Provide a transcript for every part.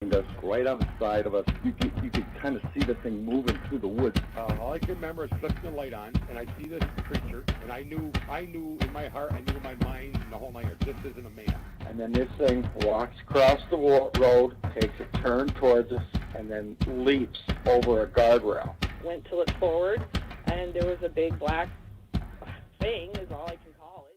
us right on the side of us. You could kind of see the thing moving through the woods. All I can remember is flipping the light on, and I see this creature, and I knew in my heart, I knew in my mind, and the whole nine yards, this isn't a man. And then this thing walks across the road, takes a turn towards us, and then leaps over a guardrail. Went to look forward, and there was a big black thing, is all I can call it.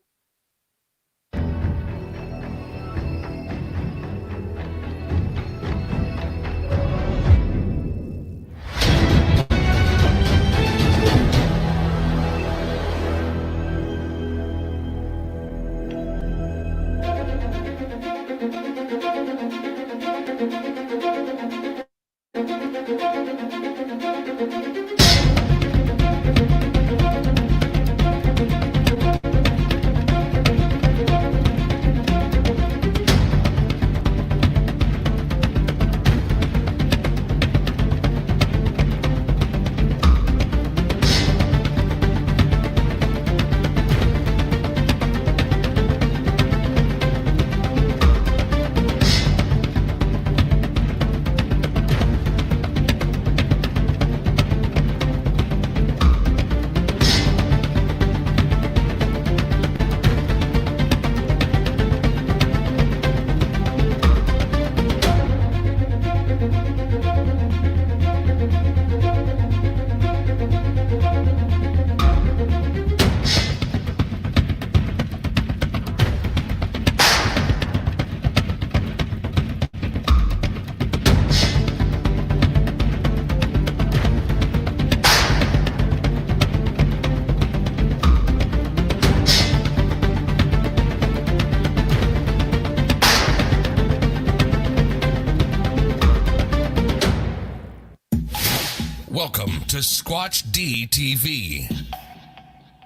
Welcome to Squatch-D TV,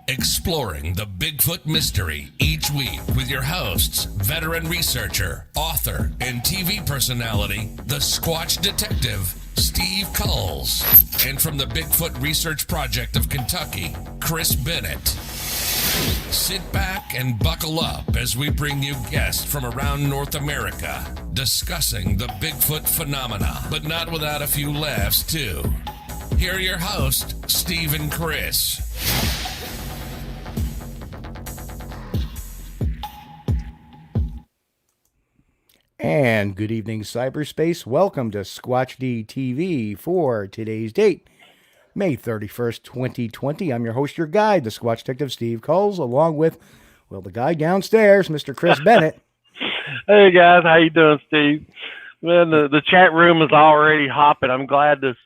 exploring the Bigfoot mystery each week with your hosts, veteran researcher, author, and TV personality, the Squatch detective, Steve Kulls, and from the Bigfoot Research Project of Kentucky, Chris Bennett. Sit back and buckle up as we bring you guests from around North America discussing the Bigfoot phenomena, but not without a few laughs too. Here are your hosts, Steve and Chris. And good evening, cyberspace. Welcome to Squatch-D TV for today's date, May 31st, 2020. I'm your host, your guide, the Squatch detective, Steve Kulls, along with, well, the guy downstairs, Mr. Chris Bennett. Hey, guys. How you doing, Steve? Man, the chat room is already hopping. I'm glad this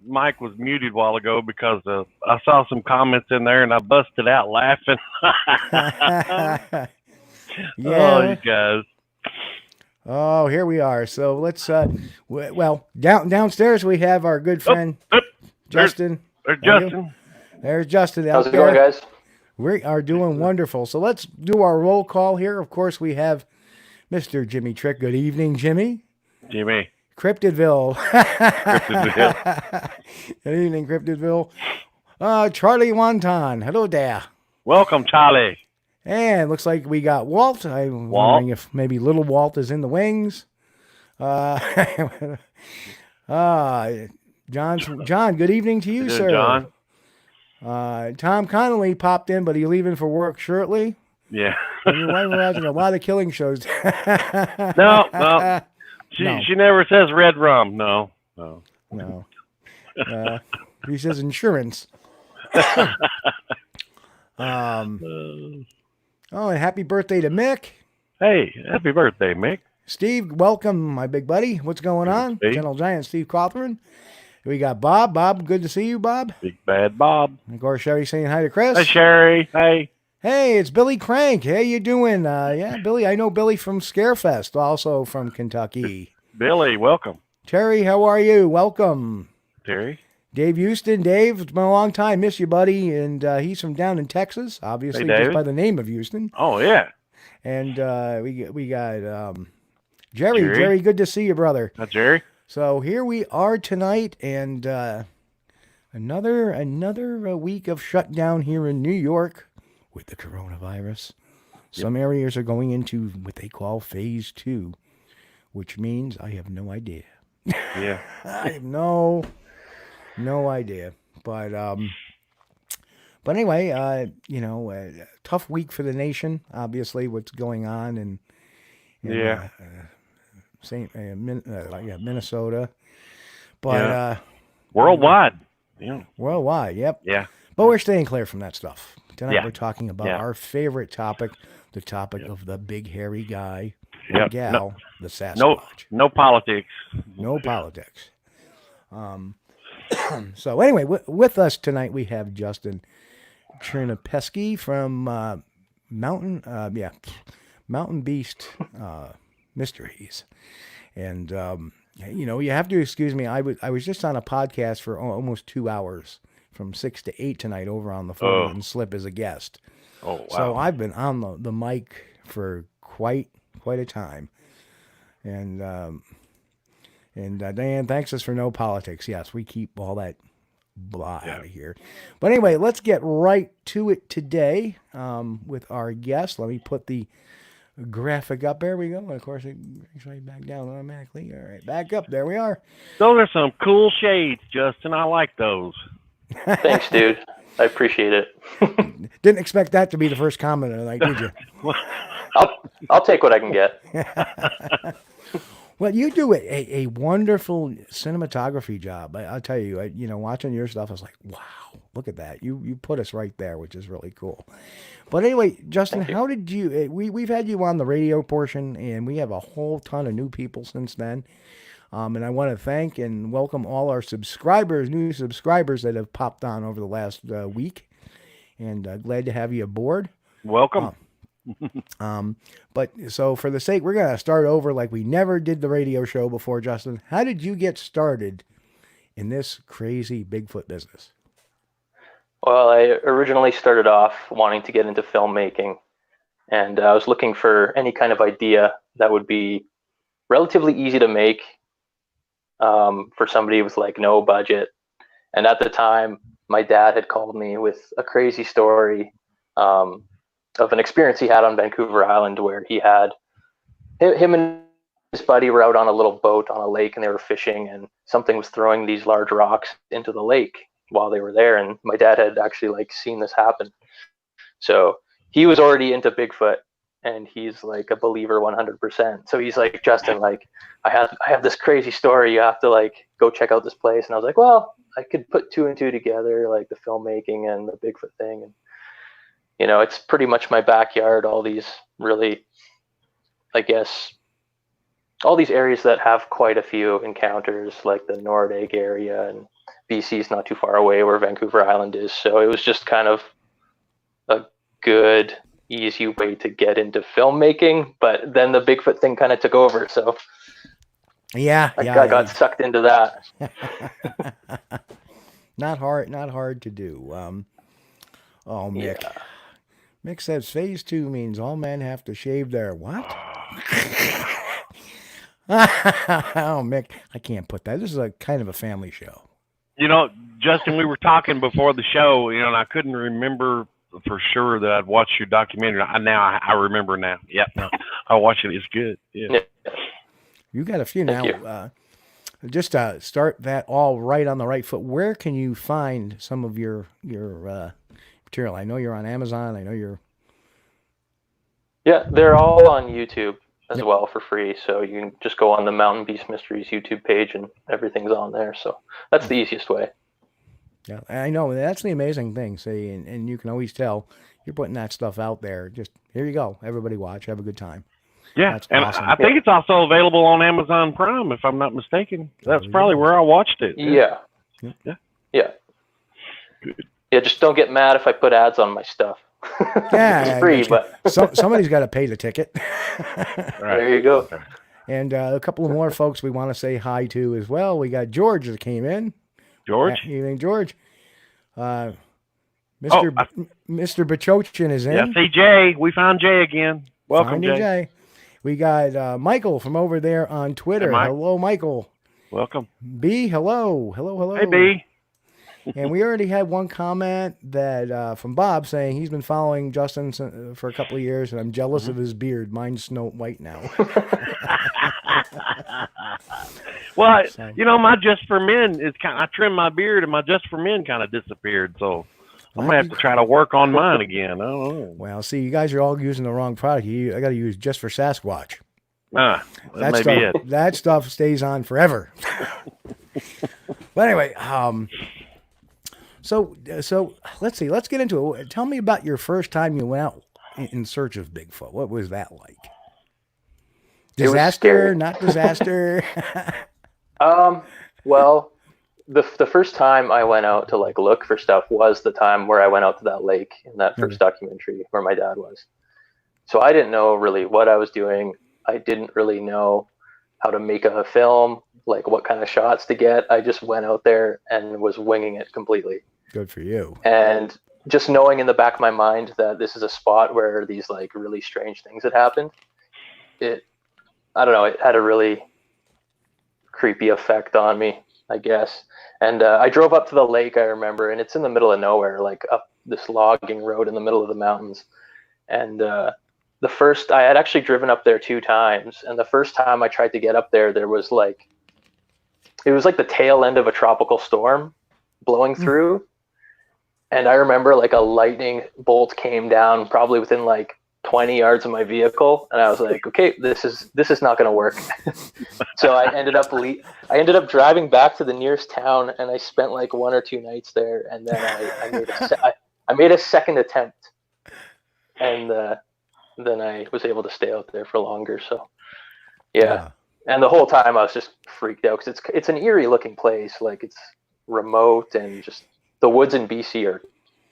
mic was muted a while ago because I saw some comments in there and I busted out laughing. Yeah. Oh, you guys. Oh, here we are. So let's, downstairs we have our good friend, Justin. There's Justin. There's Justin out How's it there. going, guys? We are doing wonderful. So let's do our roll call here. Of course, we have Mr. Jimmy Trick. Good evening, Jimmy. Jimmy. Cryptidville. Good evening, Cryptidville. Charlie Wonton. Hello there. Welcome, Charlie. And looks like we got Walt. I'm wondering if maybe little Walt is in the wings. John, good evening to you, sir. John. Tom Connolly popped in, but he's leaving for work shortly. Yeah. And your wife watching a lot of killing shows. No. She never says red rum. No. He says insurance. And happy birthday to Mick. Hey, happy birthday, Mick. Steve, welcome, my big buddy. What's going on? Steve. Gentle Giant Steve Cawthron. We got Bob. Bob, good to see you, Bob. Big bad Bob. And of course, Sherry saying hi to Chris. Hey, Sherry. Hey. Hey, it's Billy Crank. How you doing? Yeah, Billy. I know Billy from Scarefest, also from Kentucky. Billy, welcome. Terry, how are you? Welcome. Terry. Dave Houston. Dave, it's been a long time. Miss you, buddy. And he's from down in Texas, obviously, Hey, just by the name of Houston. Oh, yeah. And we got Jerry. Jerry, good to see you, brother. Hi, Jerry. So here we are tonight, and another week of shutdown here in New York with the coronavirus. Some areas are going into what they call phase 2, which means I have no idea. Yeah. I have no idea. But anyway, tough week for the nation. Obviously, what's going on in Yeah. Minnesota, but Yeah. Worldwide. Yeah. worldwide. Yep. Yeah. But we're staying clear from that stuff. Tonight Yeah. we're talking about Yeah. our favorite topic, the topic of the big hairy guy, Yep. gal, the Sasquatch. No politics. No politics. So anyway, with us tonight we have Justin Chernipeski from Mountain Beast Mysteries, and you have to excuse me. I was just on a podcast for almost 2 hours, from 6 to 8 tonight, over on the phone, and Slip as a guest. Oh, wow. So I've been on the mic for quite a time, and Diane thanks us for no politics. Yes, we keep all that blah out of here. But anyway, let's get right to it today with our guest. Let me put the graphic up. There we go. And of course, it brings right back down automatically. All right, back up. There we are. Those are some cool shades, Justin. I like those. Thanks, dude. I appreciate it. Didn't expect that to be the first comment of the night, did you? I'll take what I can get. Well, you do a wonderful cinematography job. I'll tell you, watching your stuff, I was like, wow, look at that. You put us right there, which is really cool. But anyway, Justin, how did you, we've had you on the radio portion, and we have a whole ton of new people since then. And I want to thank and welcome all our new subscribers that have popped on over the last week. And glad to have you aboard. Welcome. But so for the sake, we're going to start over like we never did the radio show before, Justin. How did you get started in this crazy Bigfoot business? Well, I originally started off wanting to get into filmmaking, and I was looking for any kind of idea that would be relatively easy to make for somebody with like no budget. And at the time, my dad had called me with a crazy story of an experience he had on Vancouver Island, where he had him and his buddy were out on a little boat on a lake, and they were fishing, and something was throwing these large rocks into the lake while they were there. And my dad had actually like seen this happen. So he was already into Bigfoot, and he's like a believer 100%. So he's like, Justin, like I have this crazy story. You have to like go check out this place. And I was like, well, I could put 2 and 2 together, like the filmmaking and the Bigfoot thing. And it's pretty much my backyard. All these really, I guess, all these areas that have quite a few encounters, like the Nordegg area, and BC's not too far away where Vancouver Island is. So it was just kind of a good, easy way to get into filmmaking. But then the Bigfoot thing kind of took over. So I got sucked into that. Not hard to do. Mick. Yeah. Mick says phase 2 means all men have to shave their what? Oh, Mick, I can't put that. This is a kind of a family show. Justin, we were talking before the show, and I couldn't remember for sure that I'd watched your documentary. I remember now. Yep. I watched it. It's good. Yeah. You got a few Thank now. Just to start that all right on the right foot, where can you find some of your material? I know you're on Amazon. I know you're... Yeah, they're all on YouTube as well for free. So you can just go on the Mountain Beast Mysteries YouTube page, and everything's on there. So that's the easiest way. Yeah, I know. That's the amazing thing. See, and you can always tell you're putting that stuff out there. Just here you go. Everybody watch. Have a good time. Yeah, That's and awesome. I think it's also available on Amazon Prime, if I'm not mistaken. That's probably where I watched it. Yeah. Just don't get mad if I put ads on my stuff. Yeah, it's free, but somebody's got to pay the ticket. There you go. And a couple of more folks we want to say hi to as well. We got George that came in. George? Evening, George. Mr. Bachochin is in. Yeah, see Jay. We found Jay again. Welcome, Jay. We got Michael from over there on Twitter. Hey, hello, Michael. Welcome. B, hello. Hello. Hey, B. And we already had one comment that from Bob saying he's been following Justin for a couple of years, and I'm jealous of his beard. Mine's snow white now. Well, So- my Just for Men is I trimmed my beard and my Just for Men kind of disappeared. So I'm gonna have to try to work on mine again. I don't know. Well, see, you guys are all using the wrong product. I got to use Just for Sasquatch. That may be stuff, it. that stuff stays on forever. But anyway, so let's see. Let's get into it. Tell me about your first time you went out in search of Bigfoot. What was that like? It was Disaster, scary. not disaster. Well, the first time I went out to like look for stuff was the time where I went out to that lake in that first documentary where my dad was. So I didn't know really what I was doing. I didn't really know how to make a film, like what kind of shots to get. I just went out there and was winging it completely. Good for you. And just knowing in the back of my mind that this is a spot where these like really strange things had happened, I don't know, it had a really creepy effect on me, I guess. And I drove up to the lake, I remember, and it's in the middle of nowhere, like up this logging road in the middle of the mountains. And I had actually driven up there 2 times. And the first time I tried to get up there, it was like the tail end of a tropical storm blowing through. And I remember like a lightning bolt came down probably within like 20 yards of my vehicle, and I was like, okay, this is not going to work. So I ended up driving back to the nearest town, and I spent like 1 or 2 nights there, and then I made a second attempt, and then I was able to stay out there for longer. So yeah. And the whole time I was just freaked out because it's an eerie looking place, like it's remote, and just the woods in BC are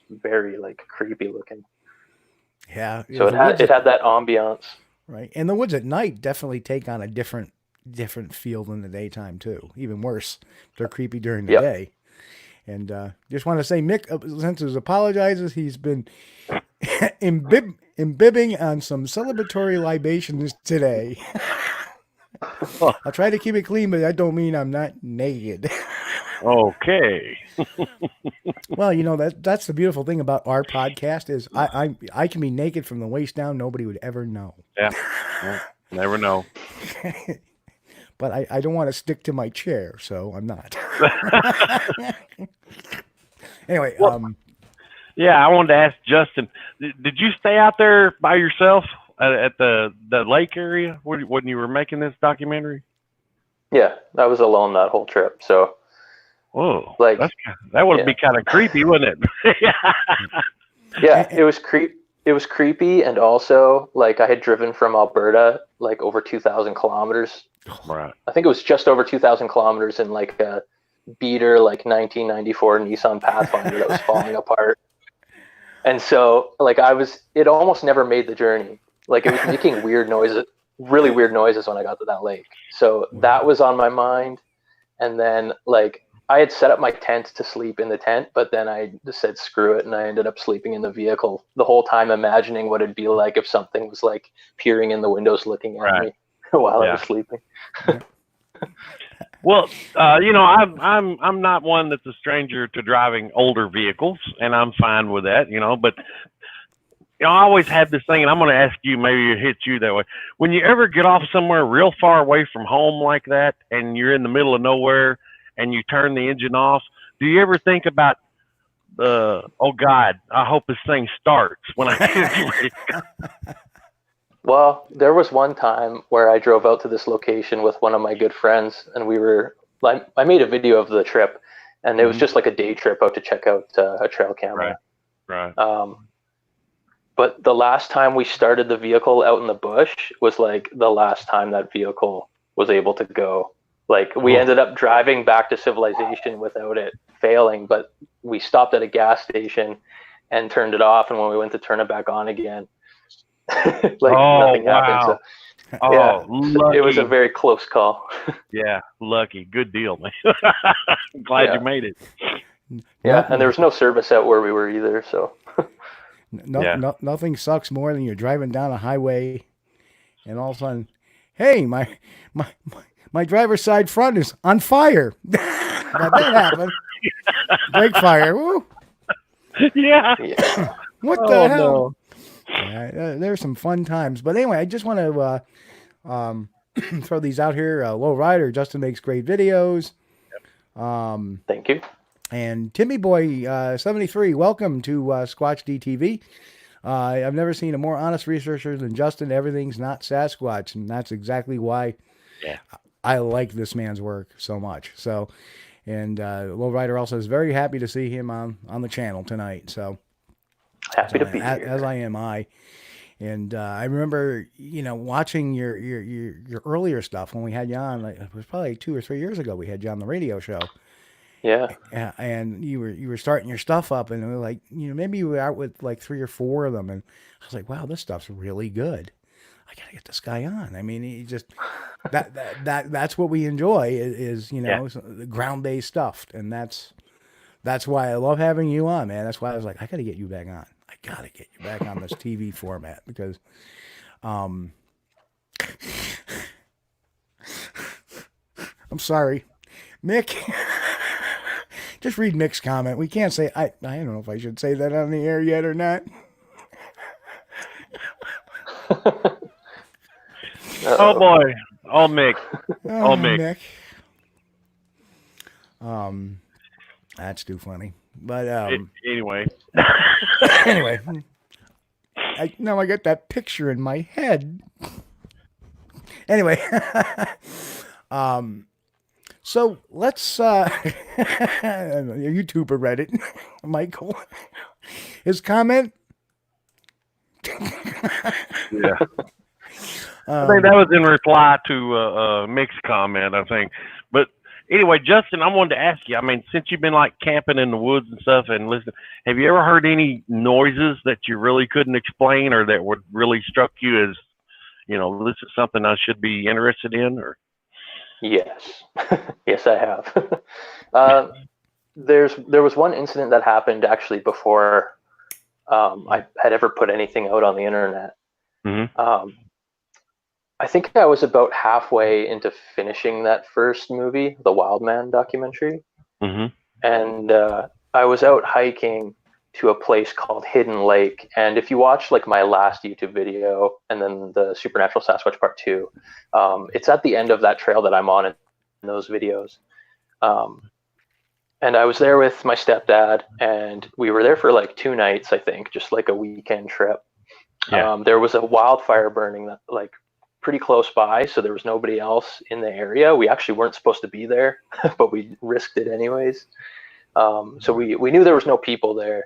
very like creepy looking. Yeah. So it had that ambiance. Right. And the woods at night definitely take on a different feel than the daytime too. Even worse. They're creepy during the day. And just want to say, Mick, since he apologizes, he's been imbibing on some celebratory libations today. I'll try to keep it clean, but that don't mean I'm not naked. Okay. Well, that's the beautiful thing about our podcast is I can be naked from the waist down. Nobody would ever know. Yeah. Never know. But I don't want to stick to my chair, so I'm not. Anyway, yeah, I wanted to ask Justin, did you stay out there by yourself at the lake area when you were making this documentary? Yeah, I was alone that whole trip. So, like that would be kind of creepy, wouldn't it? Yeah, it was creepy, and also like I had driven from Alberta like over 2,000 kilometers. Right. I think it was just over 2,000 kilometers in like a beater, like 1994 Nissan Pathfinder that was falling apart. And so like it almost never made the journey. Like it was making weird noises, really weird noises when I got to that lake. So that was on my mind. And then like I had set up my tent to sleep in the tent, but then I just said, screw it. And I ended up sleeping in the vehicle the whole time, imagining what it'd be like if something was like peering in the windows, looking at me while I was sleeping. Well, I'm not one that's a stranger to driving older vehicles, and I'm fine with that, but I always had this thing, and I'm going to ask you, maybe it hits you that way. When you ever get off somewhere real far away from home like that, and you're in the middle of nowhere, and you turn the engine off, do you ever think about, oh God, I hope this thing starts when I get ready? Well, there was one time where I drove out to this location with one of my good friends, and I made a video of the trip, and it was just like a day trip out to check out a trail camera. Right. But the last time we started the vehicle out in the bush was like the last time that vehicle was able to go. Like we ended up driving back to civilization without it failing, but we stopped at a gas station and turned it off. And when we went to turn it back on again, nothing happened. So, it was a very close call. Yeah, lucky. Good deal, man. I'm glad you made it. Yeah, and there was no service out where we were either. So nothing sucks more than you're driving down a highway, and all of a sudden, hey, my driver's side front is on fire. That happened. Brake fire. Woo. Yeah. What the hell? No. There's some fun times. But anyway, I just want to throw these out here. Low Rider, Justin makes great videos. Thank you. And Timmy Boy 73, welcome to Squatch-D TV. I've never seen a more honest researcher than Justin. Everything's not Sasquatch, and that's exactly why I like this man's work so much. So, and Lowrider also is very happy to see him on the channel tonight. So happy to be here, as I am. And I remember, watching your earlier stuff when we had you on. Like, it was probably 2 or 3 years ago. We had you on the radio show. Yeah. And you were starting your stuff up, and we were like, maybe you were out with like 3 or 4 of them, and I was like, wow, this stuff's really good. I gotta get this guy on. I mean, he just that's what we enjoy is the ground-based stuff, and that's why I love having you on, man. That's why I was like, I gotta get you back on. I gotta get you back on this TV format because, I'm sorry, Mick. Just read Mick's comment. We can't say, I don't know if I should say that on the air yet or not. Oh boy. Oh Mick. Oh Mick. That's too funny. But anyway. anyway. Now I got that picture in my head. Anyway. So let's YouTuber Reddit, Michael. His comment. Yeah. I think that was in reply to Mick's comment, I think. But anyway, Justin, I wanted to ask you, I mean, since you've been like camping in the woods and stuff and listen, have you ever heard any noises that you really couldn't explain or that would really struck you as, this is something I should be interested in? Or Yes. Yes, I have. There was one incident that happened actually before I had ever put anything out on the internet. Mm-hmm. I think I was about halfway into finishing that first movie, the Wild Man documentary. Mm-hmm. And I was out hiking to a place called Hidden Lake. And if you watch like my last YouTube video and then the Supernatural Sasquatch Part 2, it's at the end of that trail that I'm on in those videos. And I was there with my stepdad, and we were there for like 2 nights, I think, just like a weekend trip. Yeah. There was a wildfire burning that like pretty close by, so there was nobody else in the area. We actually weren't supposed to be there, but we risked it anyways. So we knew there was no people there.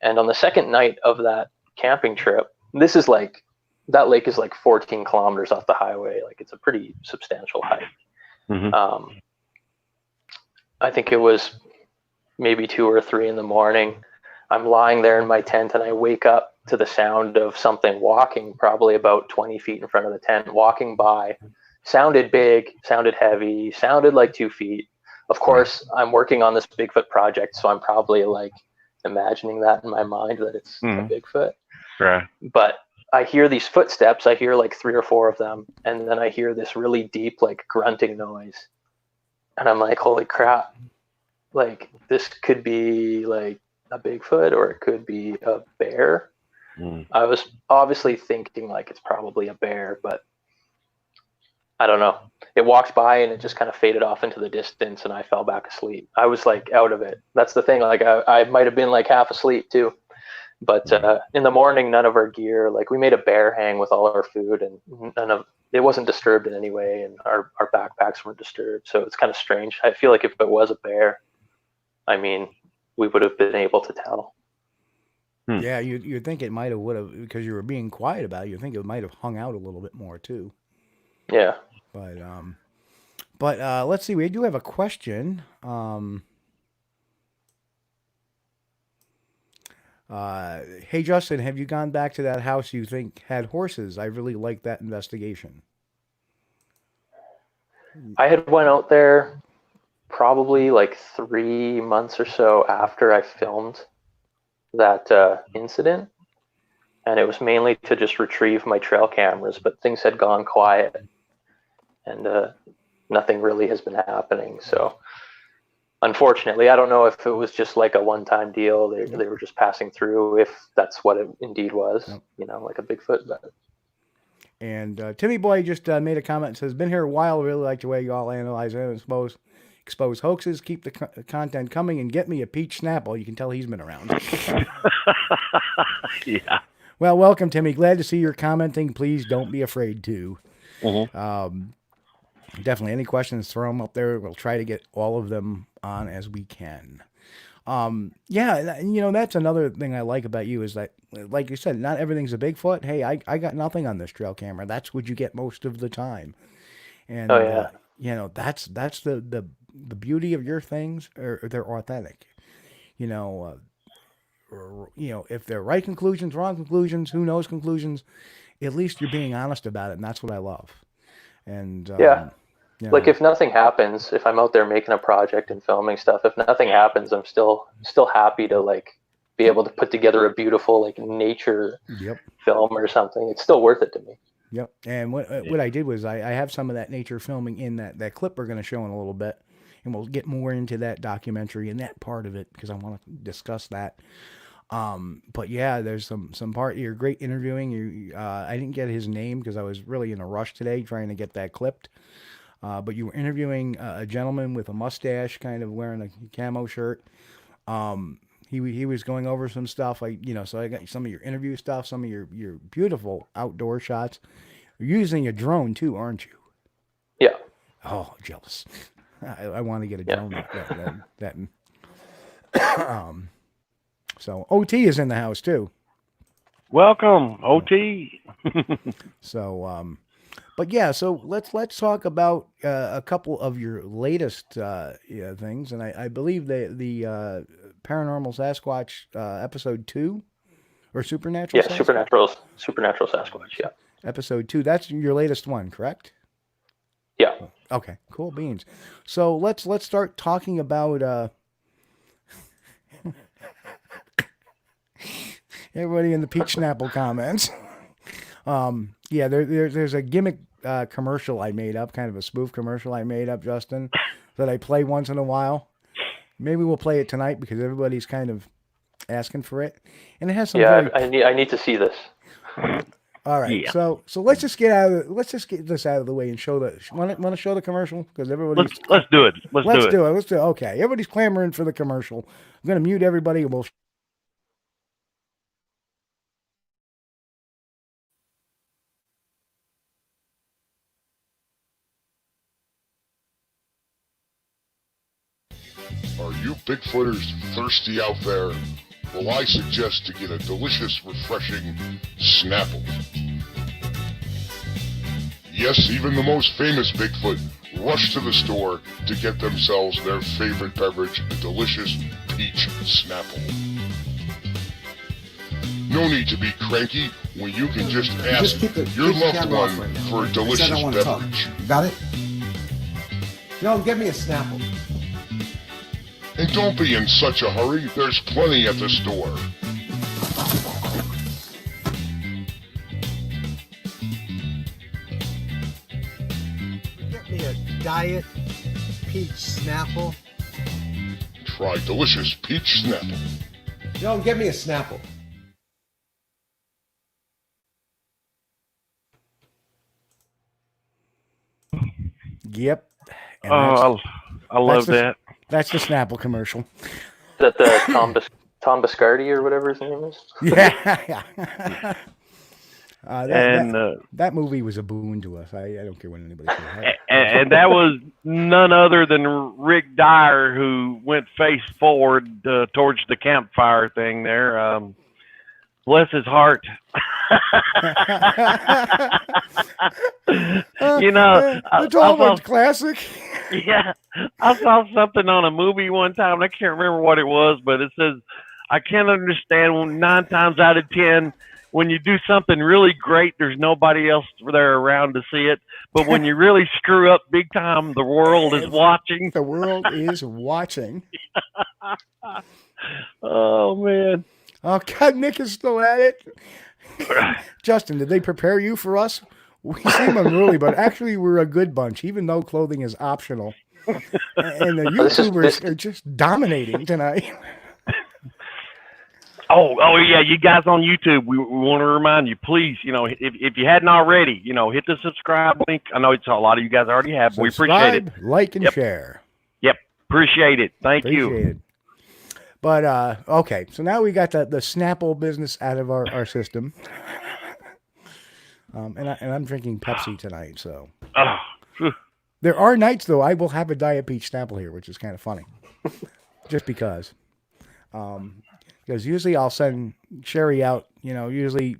And on the second night of that camping trip, that lake is like 14 kilometers off the highway. Like it's a pretty substantial hike. Mm-hmm. I think it was maybe 2 or 3 in the morning. I'm lying there in my tent and I wake up to the sound of something walking probably about 20 feet in front of the tent, walking by. Sounded big, sounded heavy, sounded like 2 feet. Of course, I'm working on this Bigfoot project, so I'm probably like imagining that in my mind that it's a Bigfoot. Right. But I hear these footsteps. I hear like 3 or 4 of them, and then I hear this really deep like grunting noise. And I'm like, holy crap. Like this could be like a Bigfoot or it could be a bear. I was obviously thinking like it's probably a bear, but I don't know. It walked by and it just kind of faded off into the distance and I fell back asleep. I was like out of it. That's the thing. Like I might have been like half asleep too. But in the morning, none of our gear, like we made a bear hang with all our food and it wasn't disturbed in any way. And our backpacks weren't disturbed. So it's kind of strange. I feel like if it was a bear, I mean, we would have been able to tell. Yeah, you'd think it might have would have, because you were being quiet about it, you'd think it might have hung out a little bit more too. Yeah. But let's see, we do have a question. Hey Justin, have you gone back to that house you think had horses? I really liked that investigation. I had went out there probably like 3 months or so after I filmed that incident, and it was mainly to just retrieve my trail cameras, but things had gone quiet and nothing really has been happening. So unfortunately, I don't know if it was just like a one-time deal. They were just passing through, if that's what it indeed was, like a Bigfoot. But And Timmy Boy just made a comment and says, been here a while, really like the way you all analyze and expose hoaxes, keep the content coming, and get me a peach Snapple. You can tell he's been around. Yeah. Well, welcome, Timmy. Glad to see you're commenting. Please don't be afraid to. Definitely, any questions, throw them up there. We'll try to get all of them on as we can. Yeah, you know, that's another thing I like about you is that, like you said, not everything's a Bigfoot. Hey, I got nothing on this trail camera. That's what you get most of the time. And, you know, that's the beauty of your things, or they're authentic. You know, if they're right conclusions, wrong conclusions, who knows conclusions, at least you're being honest about it, and that's what I love. And you know, like if nothing happens, if I'm out there making a project and filming stuff, if nothing happens, I'm still happy to like be able to put together a beautiful like nature film or something. It's still worth it to me. Yep. And what I did was I have some of that nature filming in that clip we're going to show in a little bit, and we'll get more into that documentary and that part of it because I want to discuss that. But yeah, there's some part. You're great interviewing. I didn't get his name because I was really in a rush today trying to get that clipped. But you were interviewing a gentleman with a mustache, kind of wearing a camo shirt. He was going over some stuff. So I got some of your interview stuff, some of your beautiful outdoor shots. You're using a drone too, aren't you? Yeah. Oh, jealous. I want to get a drone. So OT is in the house too. Welcome, OT. But yeah, so let's talk about a couple of your latest things, and I believe the Paranormal Sasquatch episode 2 or Supernatural. Yeah, Sasquatch? Supernatural Sasquatch. Yeah, episode 2. That's your latest one, correct? Yeah. Okay, cool beans. So let's start talking about everybody in the Peach Snapple comments. Yeah, there's a gimmick commercial I made up, kind of a spoof commercial I made up, Justin, that I play once in a while. Maybe we'll play it tonight because everybody's kind of asking for it, and it has some. Yeah, I need to see this. All right, yeah. So let's just get this out of the way and show the. Want to show the commercial because everybody's. Let's do it. Let's do it. Okay, everybody's clamoring for the commercial. I'm gonna mute everybody and we'll. Are you Bigfooters thirsty out there? Well, I suggest to get a delicious, refreshing Snapple. Yes, even the most famous Bigfoot rush to the store to get themselves their favorite beverage, a delicious peach Snapple. No need to be cranky when you can just ask your loved one for a delicious beverage. Got it? No, get me a Snapple. And don't be in such a hurry. There's plenty at the store. Get me a Diet Peach Snapple. Try delicious peach Snapple. No, get me a Snapple. Yep. And I love that. That's the Snapple commercial. Is that the Tom Biscardi or whatever his name is? Yeah. That movie was a boon to us. I don't care what anybody says. And that was none other than Rick Dyer, who went face forward towards the campfire thing there. Bless his heart. It's almost classic. Yeah, I saw something on a movie one time, and I can't remember what it was, but it says, I can't understand 9 times out of 10, when you do something really great, there's nobody else there around to see it. But when you really screw up big time, the world is watching. The world is watching. Oh, man. Oh, God, Nick is still at it. Justin, did they prepare you for us? We seem unruly, but actually we're a good bunch, even though clothing is optional. And the YouTubers are just dominating tonight. Oh yeah, you guys on YouTube, we want to remind you, please, if you hadn't already, hit the subscribe link. I know it's a lot of you guys already have, but we appreciate it. Like, and share. Yep, appreciate it. Thank you. It. But okay, so now we got the Snapple business out of our system. And I'm drinking Pepsi tonight, so. There are nights though I will have a Diet Peach Snapple here, which is kind of funny, just because. Because usually I'll send Sherry out, usually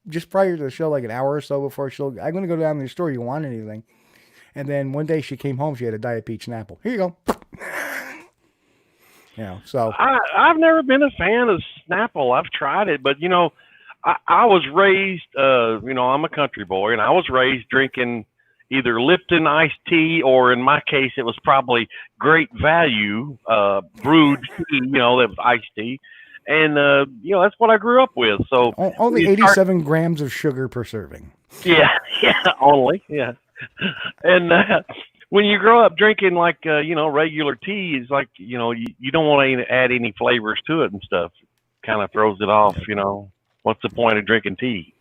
just prior to the show, like an hour or so before I'm going to go down to the store. You want anything? And then one day she came home, she had a Diet Peach Snapple. Here you go. So I've never been a fan of Snapple. I've tried it, but I was raised, I'm a country boy, and I was raised drinking either Lipton iced tea, or in my case, it was probably Great Value brewed tea, that was iced tea. And, that's what I grew up with. So only 87 grams of sugar per serving. Yeah, only, yeah. And when you grow up drinking like, regular tea, it's like, you don't want to add any flavors to it and stuff. Kind of throws it off, What's the point of drinking tea?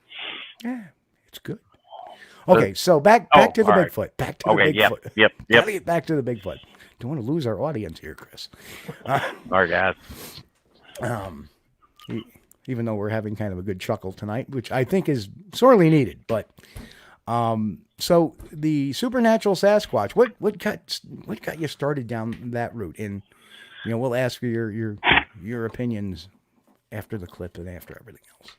Yeah, it's good. Okay, so back to the Bigfoot. Right. Back to the Bigfoot. Yep. Gotta get back to the Bigfoot. Don't want to lose our audience here, Chris. All right, guys. Even though we're having kind of a good chuckle tonight, which I think is sorely needed, but so the supernatural Sasquatch, what got you started down that route? And we'll ask for your opinions after the clip and after everything else.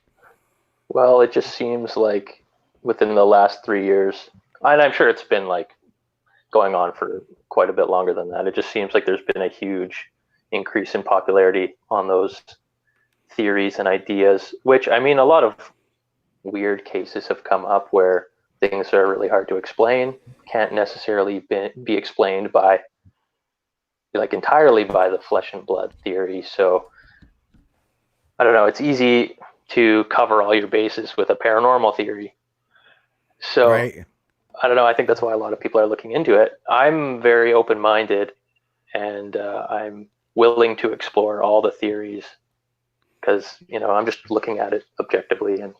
Well, it just seems like within the last 3 years, and I'm sure it's been like going on for quite a bit longer than that. It just seems like there's been a huge increase in popularity on those theories and ideas, which, I mean, a lot of weird cases have come up where things are really hard to explain, can't necessarily be explained by, like, entirely by the flesh and blood theory. So I don't know, it's easy to cover all your bases with a paranormal theory. So right. I don't know, I think that's why a lot of people are looking into it. I'm very open-minded, and I'm willing to explore all the theories because, I'm just looking at it objectively, and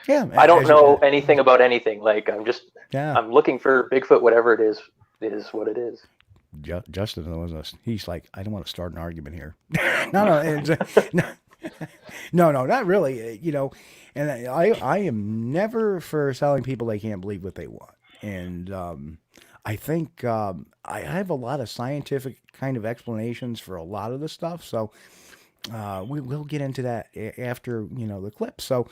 I don't know anything about anything. Like, I'm looking for Bigfoot, whatever it is what it is. Justin knows, he's like, I don't want to start an argument here. No, not really. And I am never for telling people they can't believe what they want. And I think I have a lot of scientific kind of explanations for a lot of the stuff. So we'll get into that after, the clip. So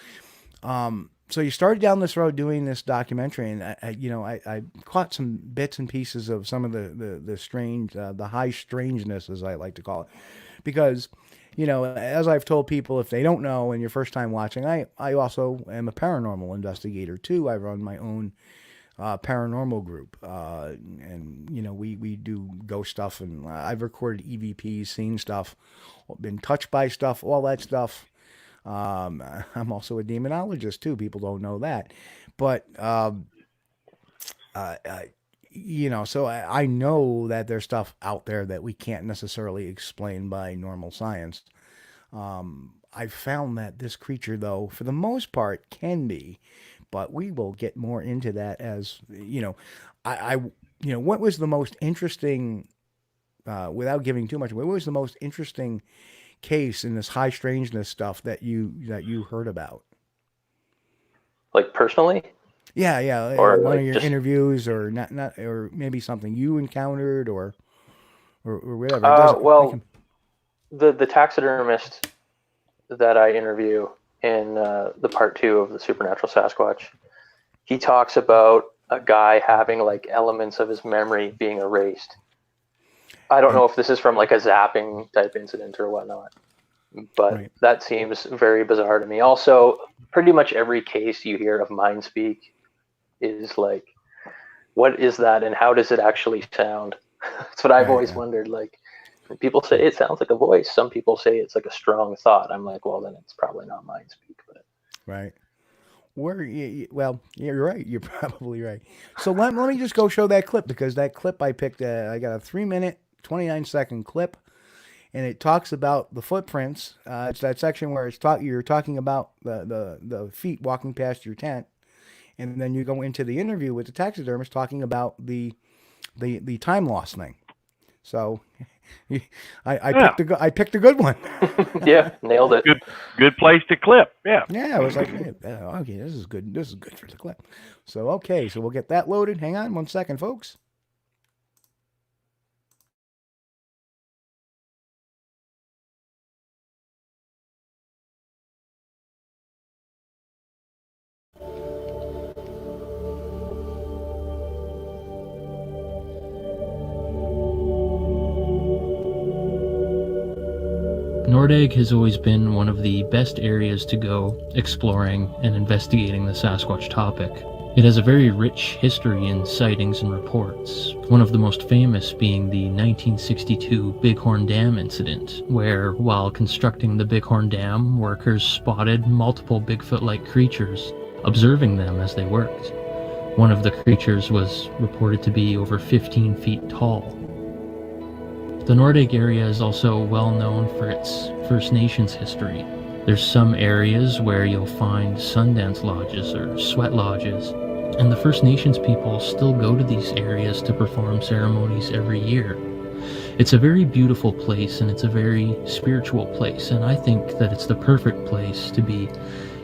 so you started down this road doing this documentary, and I caught some bits and pieces of some of the strange, the high strangeness, as I like to call it, because as I've told people, if they don't know and your first time watching, I also am a paranormal investigator too. I run my own paranormal group, and we do ghost stuff, and I've recorded EVPs, seen stuff, been touched by stuff, all that stuff. I'm also a demonologist too. People don't know that, but so I know that there's stuff out there that we can't necessarily explain by normal science. I've found that this creature, though, for the most part, can be, but we will get more into that as what was the most interesting, without giving too much away, what was the most interesting case in this high strangeness stuff that you heard about? Like personally? Yeah. Or one of your interviews, or not, or maybe something you encountered, or whatever. The taxidermist that I interview in the part 2 of the Supernatural Sasquatch, he talks about a guy having like elements of his memory being erased. I don't know if this is from like a zapping type incident or whatnot, but that seems very bizarre to me. Also, pretty much every case you hear of mind speak is like, what is that and how does it actually sound? That's what I've always wondered. Like, people say it sounds like a voice. Some people say it's like a strong thought. I'm like, well, then it's probably not mind speak. But right. Well, you're right. You're probably right. So let me just go show that clip, because that clip I picked, I got a 3-minute, 29-second clip, and it talks about the footprints. It's that section where you're talking about the feet walking past your tent, and then you go into the interview with the taxidermist talking about the time loss thing. So I picked a good one. Yeah, nailed it. Good place to clip. Yeah. Yeah, I was like, hey, okay, this is good. This is good for the clip. So okay, so we'll get that loaded. Hang on 1 second, folks. Nordegg has always been one of the best areas to go exploring and investigating the Sasquatch topic. It has a very rich history in sightings and reports, one of the most famous being the 1962 Bighorn Dam incident, where, while constructing the Bighorn Dam, workers spotted multiple Bigfoot-like creatures, observing them as they worked. One of the creatures was reported to be over 15 feet tall. The Nordegg area is also well known for its First Nations history. There's some areas where you'll find Sundance lodges or sweat lodges, and the First Nations people still go to these areas to perform ceremonies every year. It's a very beautiful place, and it's a very spiritual place, and I think that it's the perfect place to be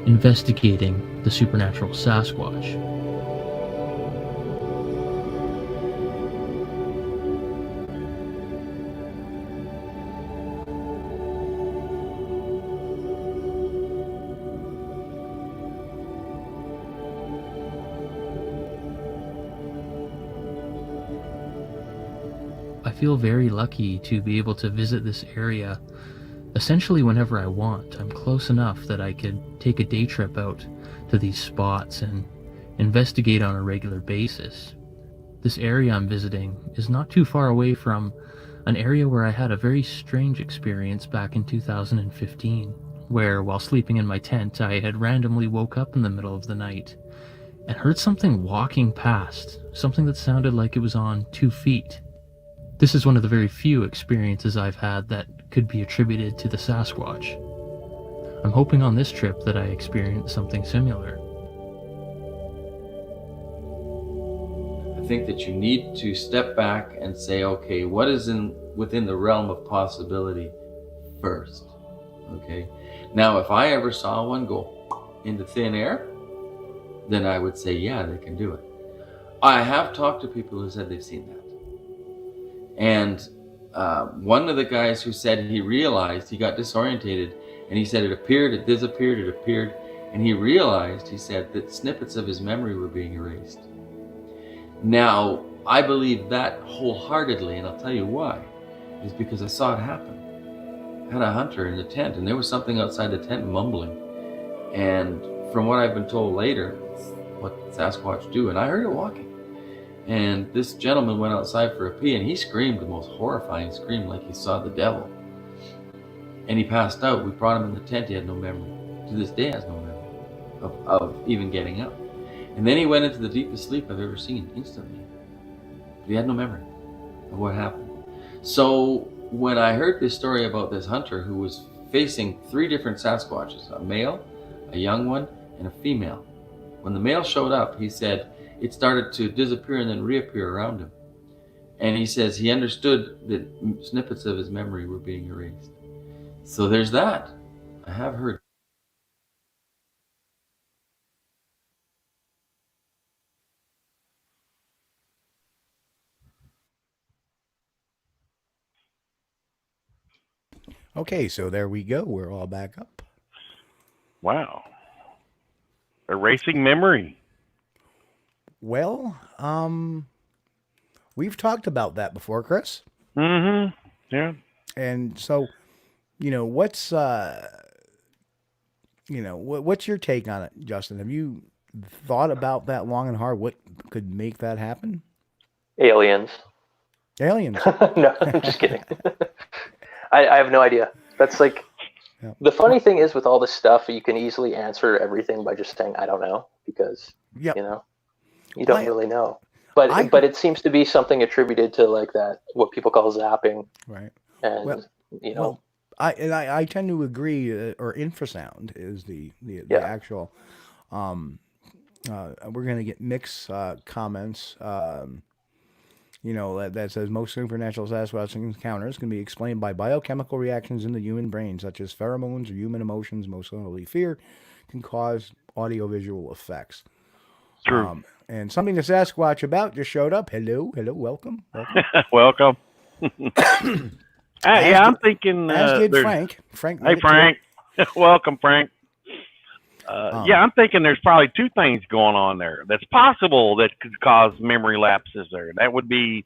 investigating the supernatural Sasquatch. I feel very lucky to be able to visit this area essentially whenever I want. I'm close enough that I could take a day trip out to these spots and investigate on a regular basis. This area I'm visiting is not too far away from an area where I had a very strange experience back in 2015, where while sleeping in my tent I had randomly woke up in the middle of the night and heard something walking past, something that sounded like it was on 2 feet. This is one of the very few experiences I've had that could be attributed to the Sasquatch. I'm hoping on this trip that I experience something similar. I think that you need to step back and say, okay, what is within the realm of possibility first? Okay. Now, if I ever saw one go into thin air, then I would say, yeah, they can do it. I have talked to people who said they've seen that. And one of the guys who said he realized he got disorientated, and he said it appeared, it disappeared, it appeared, and he realized, he said, that snippets of his memory were being erased. Now, I believe that wholeheartedly, and I'll tell you why, is because I saw it happen. I had a hunter in the tent, and there was something outside the tent mumbling. And from what I've been told later, it's what Sasquatch do, and I heard it walking. And this gentleman went outside for a pee, and he screamed the most horrifying scream, like he saw the devil. And he passed out. We brought him in the tent. He had no memory. To this day, has no memory of even getting up. And then he went into the deepest sleep I've ever seen, instantly. But he had no memory of what happened. So when I heard this story about this hunter who was facing 3 different Sasquatches, a male, a young one, and a female. When the male showed up, he said, it started to disappear and then reappear around him. And he says he understood that snippets of his memory were being erased. So there's that. I have heard. Okay, so there we go. We're all back up. Wow. Erasing memory. Well, we've talked about that before, Chris. Mm-hmm. Yeah. And so, what's what's your take on it, Justin? Have you thought about that long and hard? What could make that happen? Aliens. Aliens. No, I'm just kidding. I have no idea. That's like, the funny thing is with all this stuff, you can easily answer everything by just saying, I don't know, because, you don't really know. But it seems to be something attributed to like that, what people call zapping. Right. And you know. Well, I tend to agree. Or infrasound is the Yeah. actual. We're gonna get mixed comments. That says most supernatural Sasquatch encounters can be explained by biochemical reactions in the human brain, such as pheromones or human emotions, most notably fear, can cause audiovisual effects. True. And something to Sasquatch about just showed up. Hello, welcome. Welcome. I'm thinking. As did Frank. Hey, Frank. Welcome, Frank. I'm thinking there's probably two things going on there that's possible that could cause memory lapses there. That would be,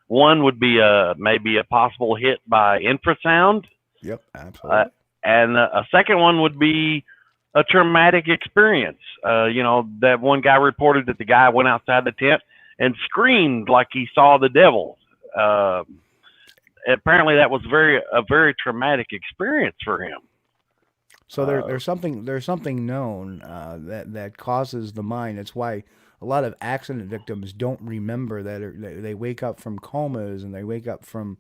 one would be maybe a possible hit by infrasound. Yep, absolutely. And a second one would be a traumatic experience. That one guy reported that the guy went outside the tent and screamed like he saw the devil. Apparently that was a very traumatic experience for him. So there's something known that causes the mind. That's why a lot of accident victims don't remember that they wake up from comas, and they wake up from,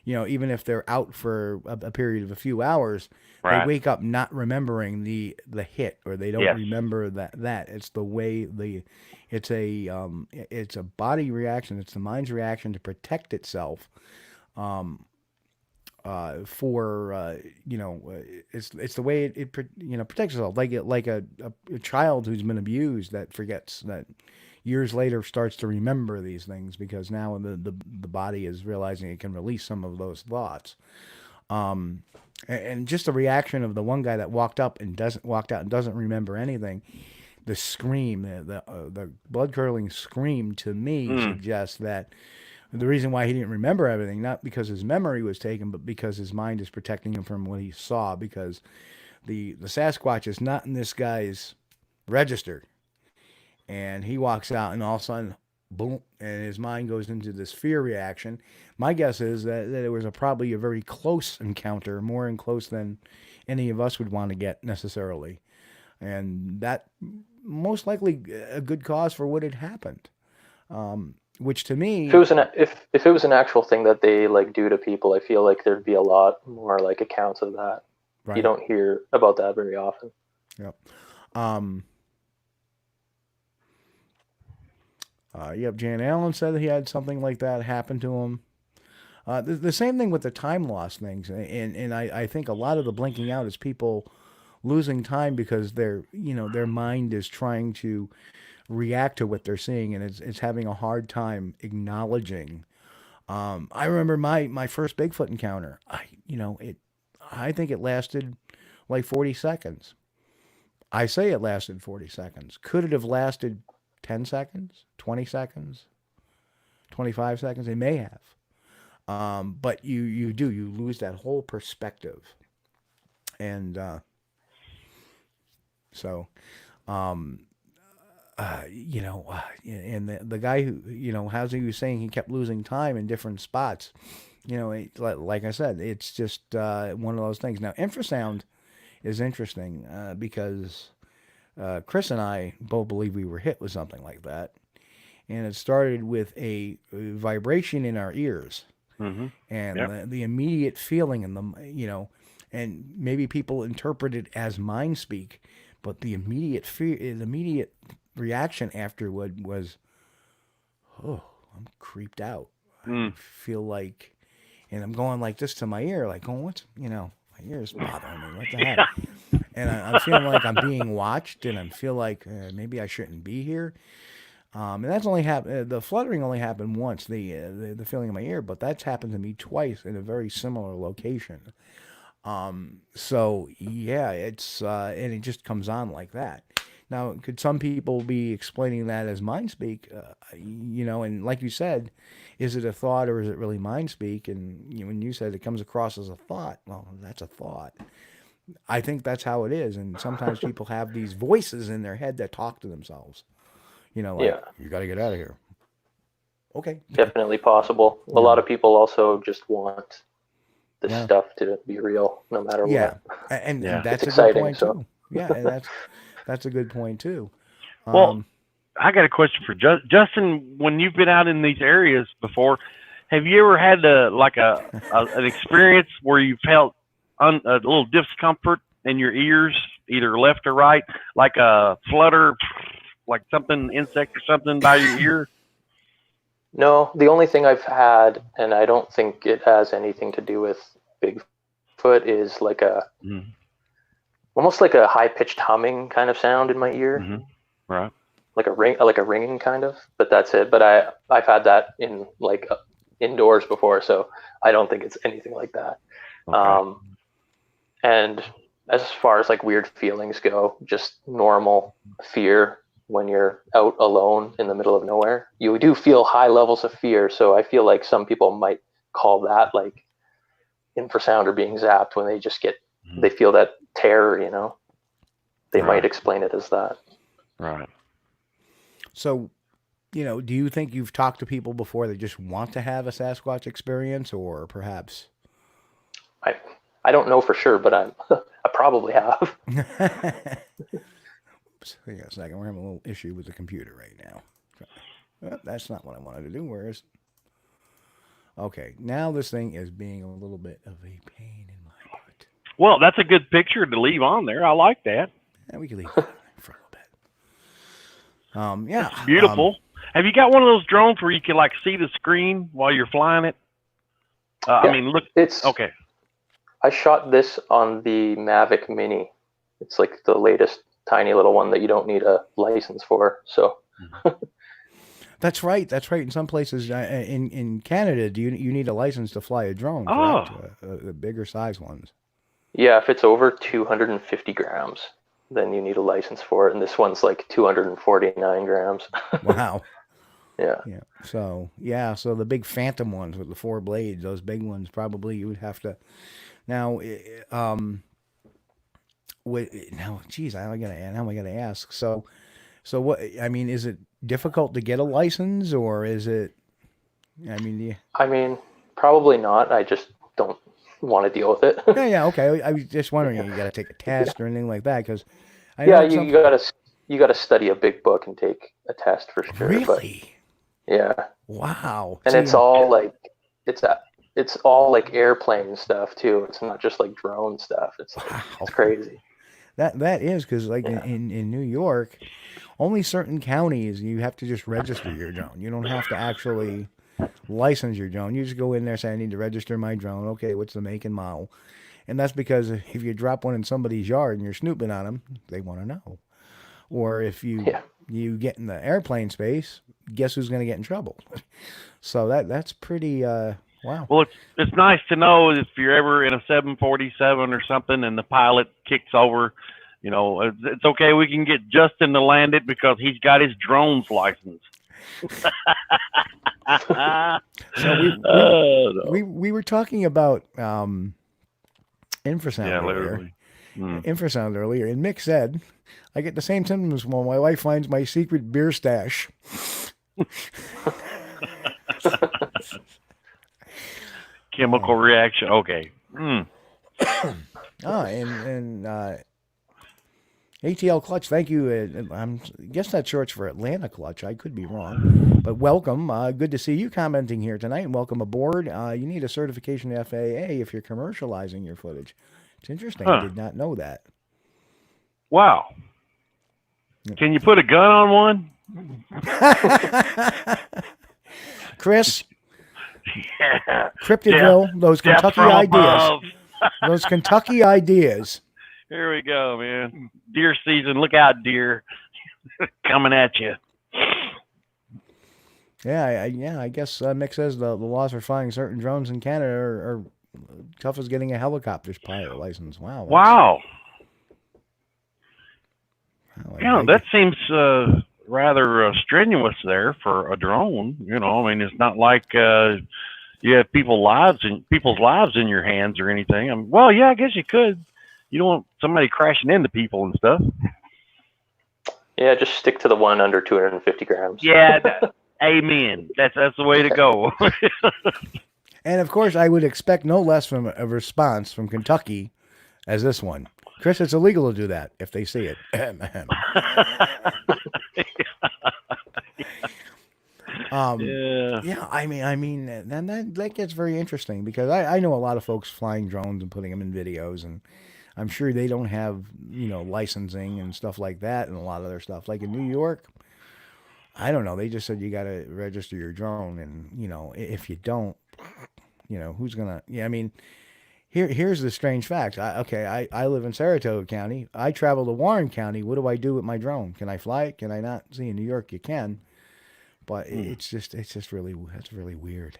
even if they're out for a period of a few hours, right. They wake up not remembering the hit, or they don't remember that. It's the way it's a body reaction. It's the mind's reaction to protect itself. It's the way it protects itself, like a child who's been abused that forgets, that years later starts to remember these things, because now the body is realizing it can release some of those thoughts. And just the reaction of the one guy that walked out and doesn't remember anything, the scream, the blood curdling scream, to me suggests that the reason why he didn't remember everything, not because his memory was taken, but because his mind is protecting him from what he saw, because the Sasquatch is not in this guy's register. And he walks out, and all of a sudden, boom, and his mind goes into this fear reaction. My guess is that it was probably a very close encounter, more close than any of us would want to get necessarily. And that most likely a good cause for what had happened. Which to me, if it was an actual thing that they do to people, I feel like there'd be a lot more accounts of that. Right. You don't hear about that very often. Yep. Jan Allen said that he had something like that happen to him. The same thing with the time loss things, and I think a lot of the blinking out is people losing time because their mind is trying to react to what they're seeing, and it's having a hard time acknowledging. I remember my first Bigfoot encounter. I think it lasted like 40 seconds. I say it lasted 40 seconds. Could it have lasted 10 seconds, 20 seconds, 25 seconds? It may have. But you lose that whole perspective. And and the guy who, as he was saying, he kept losing time in different spots. Like I said, it's just one of those things. Now, infrasound is interesting because Chris and I both believe we were hit with something like that. And it started with a vibration in our ears. Mm-hmm. And the immediate feeling in them, and maybe people interpret it as mind speak, but the immediate fear, the immediate reaction afterward was, oh, I'm creeped out. I feel like, and I'm going like this to my ear, like, oh, what's, my ear's bothering me. What the heck? And I'm feeling like I'm being watched, and I feel like maybe I shouldn't be here. And that's only happened. The fluttering only happened once. The feeling in my ear, but that's happened to me twice in a very similar location. So yeah, it's and it just comes on like that. Now, could some people be explaining that as mind speak? And like you said, is it a thought or is it really mind speak? And when you said it comes across as a thought, well, that's a thought. I think that's how it is. And sometimes people have these voices in their head that talk to themselves. You got to get out of here. Okay. Definitely possible. A lot of people also just want the stuff to be real, no matter what. Yeah, and that's it's a exciting, good point so. too. Yeah, and that's a good point too. Well, I got a question for Justin. When you've been out in these areas before, Have you ever had an experience where you felt a little discomfort in your ears, either left or right, like a flutter, like something, insect or something by your ear? No, the only thing I've had, and I don't think it has anything to do with Bigfoot, is like almost like a high-pitched humming kind of sound in my ear. Mm-hmm. Right. Like a ringing kind of, but that's it. But I've had that in like indoors before, so I don't think it's anything like that. Okay. And as far as like weird feelings go, just normal fear when you're out alone in the middle of nowhere. You do feel high levels of fear, so I feel like some people might call that like infrasound or being zapped when they just they feel that terror, you know. They might explain it as that. Right. So, you know, do you think you've talked to people before that just want to have a Sasquatch experience, or perhaps? I don't know for sure, but I probably have. Oops, hang on a second. We're having a little issue with the computer right now. Well, that's not what I wanted to do. Where is? Okay, now this thing is being a little bit of a pain in my butt. Well, that's a good picture to leave on there. I like that. Yeah, we can leave that for a little bit. Yeah, it's beautiful. Have you got one of those drones where you can like see the screen while you're flying it? Yeah, I mean, look. It's okay. I shot this on the Mavic Mini. It's like the latest tiny little one that you don't need a license for. So. That's right. That's right. In some places, in Canada, you need a license to fly a drone? Correct? The bigger size ones. Yeah, if it's over 250 grams, then you need a license for it. And this one's like 249 grams. Wow. Yeah. Yeah. So the big Phantom ones with the 4 blades, those big ones, probably you would have to. Now, geez, now I gotta ask. So what? I mean, is it difficult to get a license, or is it? I mean, probably not. I just don't want to deal with it. Yeah. Okay. I was just wondering, you got to take a test or anything like that, because you gotta study a big book and take a test for sure. Really? But, yeah. Wow. And it's all like it's all like airplane stuff too. It's not just like drone stuff. It's crazy. That is, because like in New York, only certain counties you have to just register your drone. You don't have to actually license your drone. You just go in there, say, I need to register my drone. Okay, what's the make and model? And that's because if you drop one in somebody's yard and you're snooping on them, they want to know. Or if you get in the airplane space, guess who's going to get in trouble? So that's pretty wow. Well, it's nice to know if you're ever in a 747 or something and the pilot kicks over, you know, it's okay. We can get Justin to land it because he's got his drone's license. So we were talking about infrasound earlier. Infrasound earlier, and Mick said, I get the same symptoms when my wife finds my secret beer stash. Chemical reaction. Okay. And ATL Clutch, thank you. I guess that's short for Atlanta Clutch. I could be wrong. But welcome. Good to see you commenting here tonight, and welcome aboard. You need a certification FAA if you're commercializing your footage. It's interesting. I did not know that. Wow. Can you put a gun on one? Chris? Yeah. Cryptidville, those Kentucky ideas. Those Kentucky ideas. Here we go, man. Deer season. Look out, deer. Coming at you. Yeah, I guess Mick says the laws for flying certain drones in Canada are tough as getting a helicopter's pilot license. Wow. Yeah, that seems rather strenuous there for a drone. You know, I mean, it's not like you have people's lives in your hands or anything. Well, yeah, I guess you could. You don't want somebody crashing into people and stuff. Yeah, just stick to the one under 250 grams. Yeah, amen. That's the way to go. And of course, I would expect no less from a response from Kentucky as this one. Chris, it's illegal to do that if they see it. Yeah, I mean, then that gets very interesting because I know a lot of folks flying drones and putting them in videos, and I'm sure they don't have, licensing and stuff like that and a lot of their stuff. Like in New York, I don't know. They just said you got to register your drone, and if you don't, who's gonna? Yeah, I mean, here's the strange fact. I live in Saratoga County. I travel to Warren County. What do I do with my drone? Can I fly it? Can I not? See, in New York you can, but it's just really weird.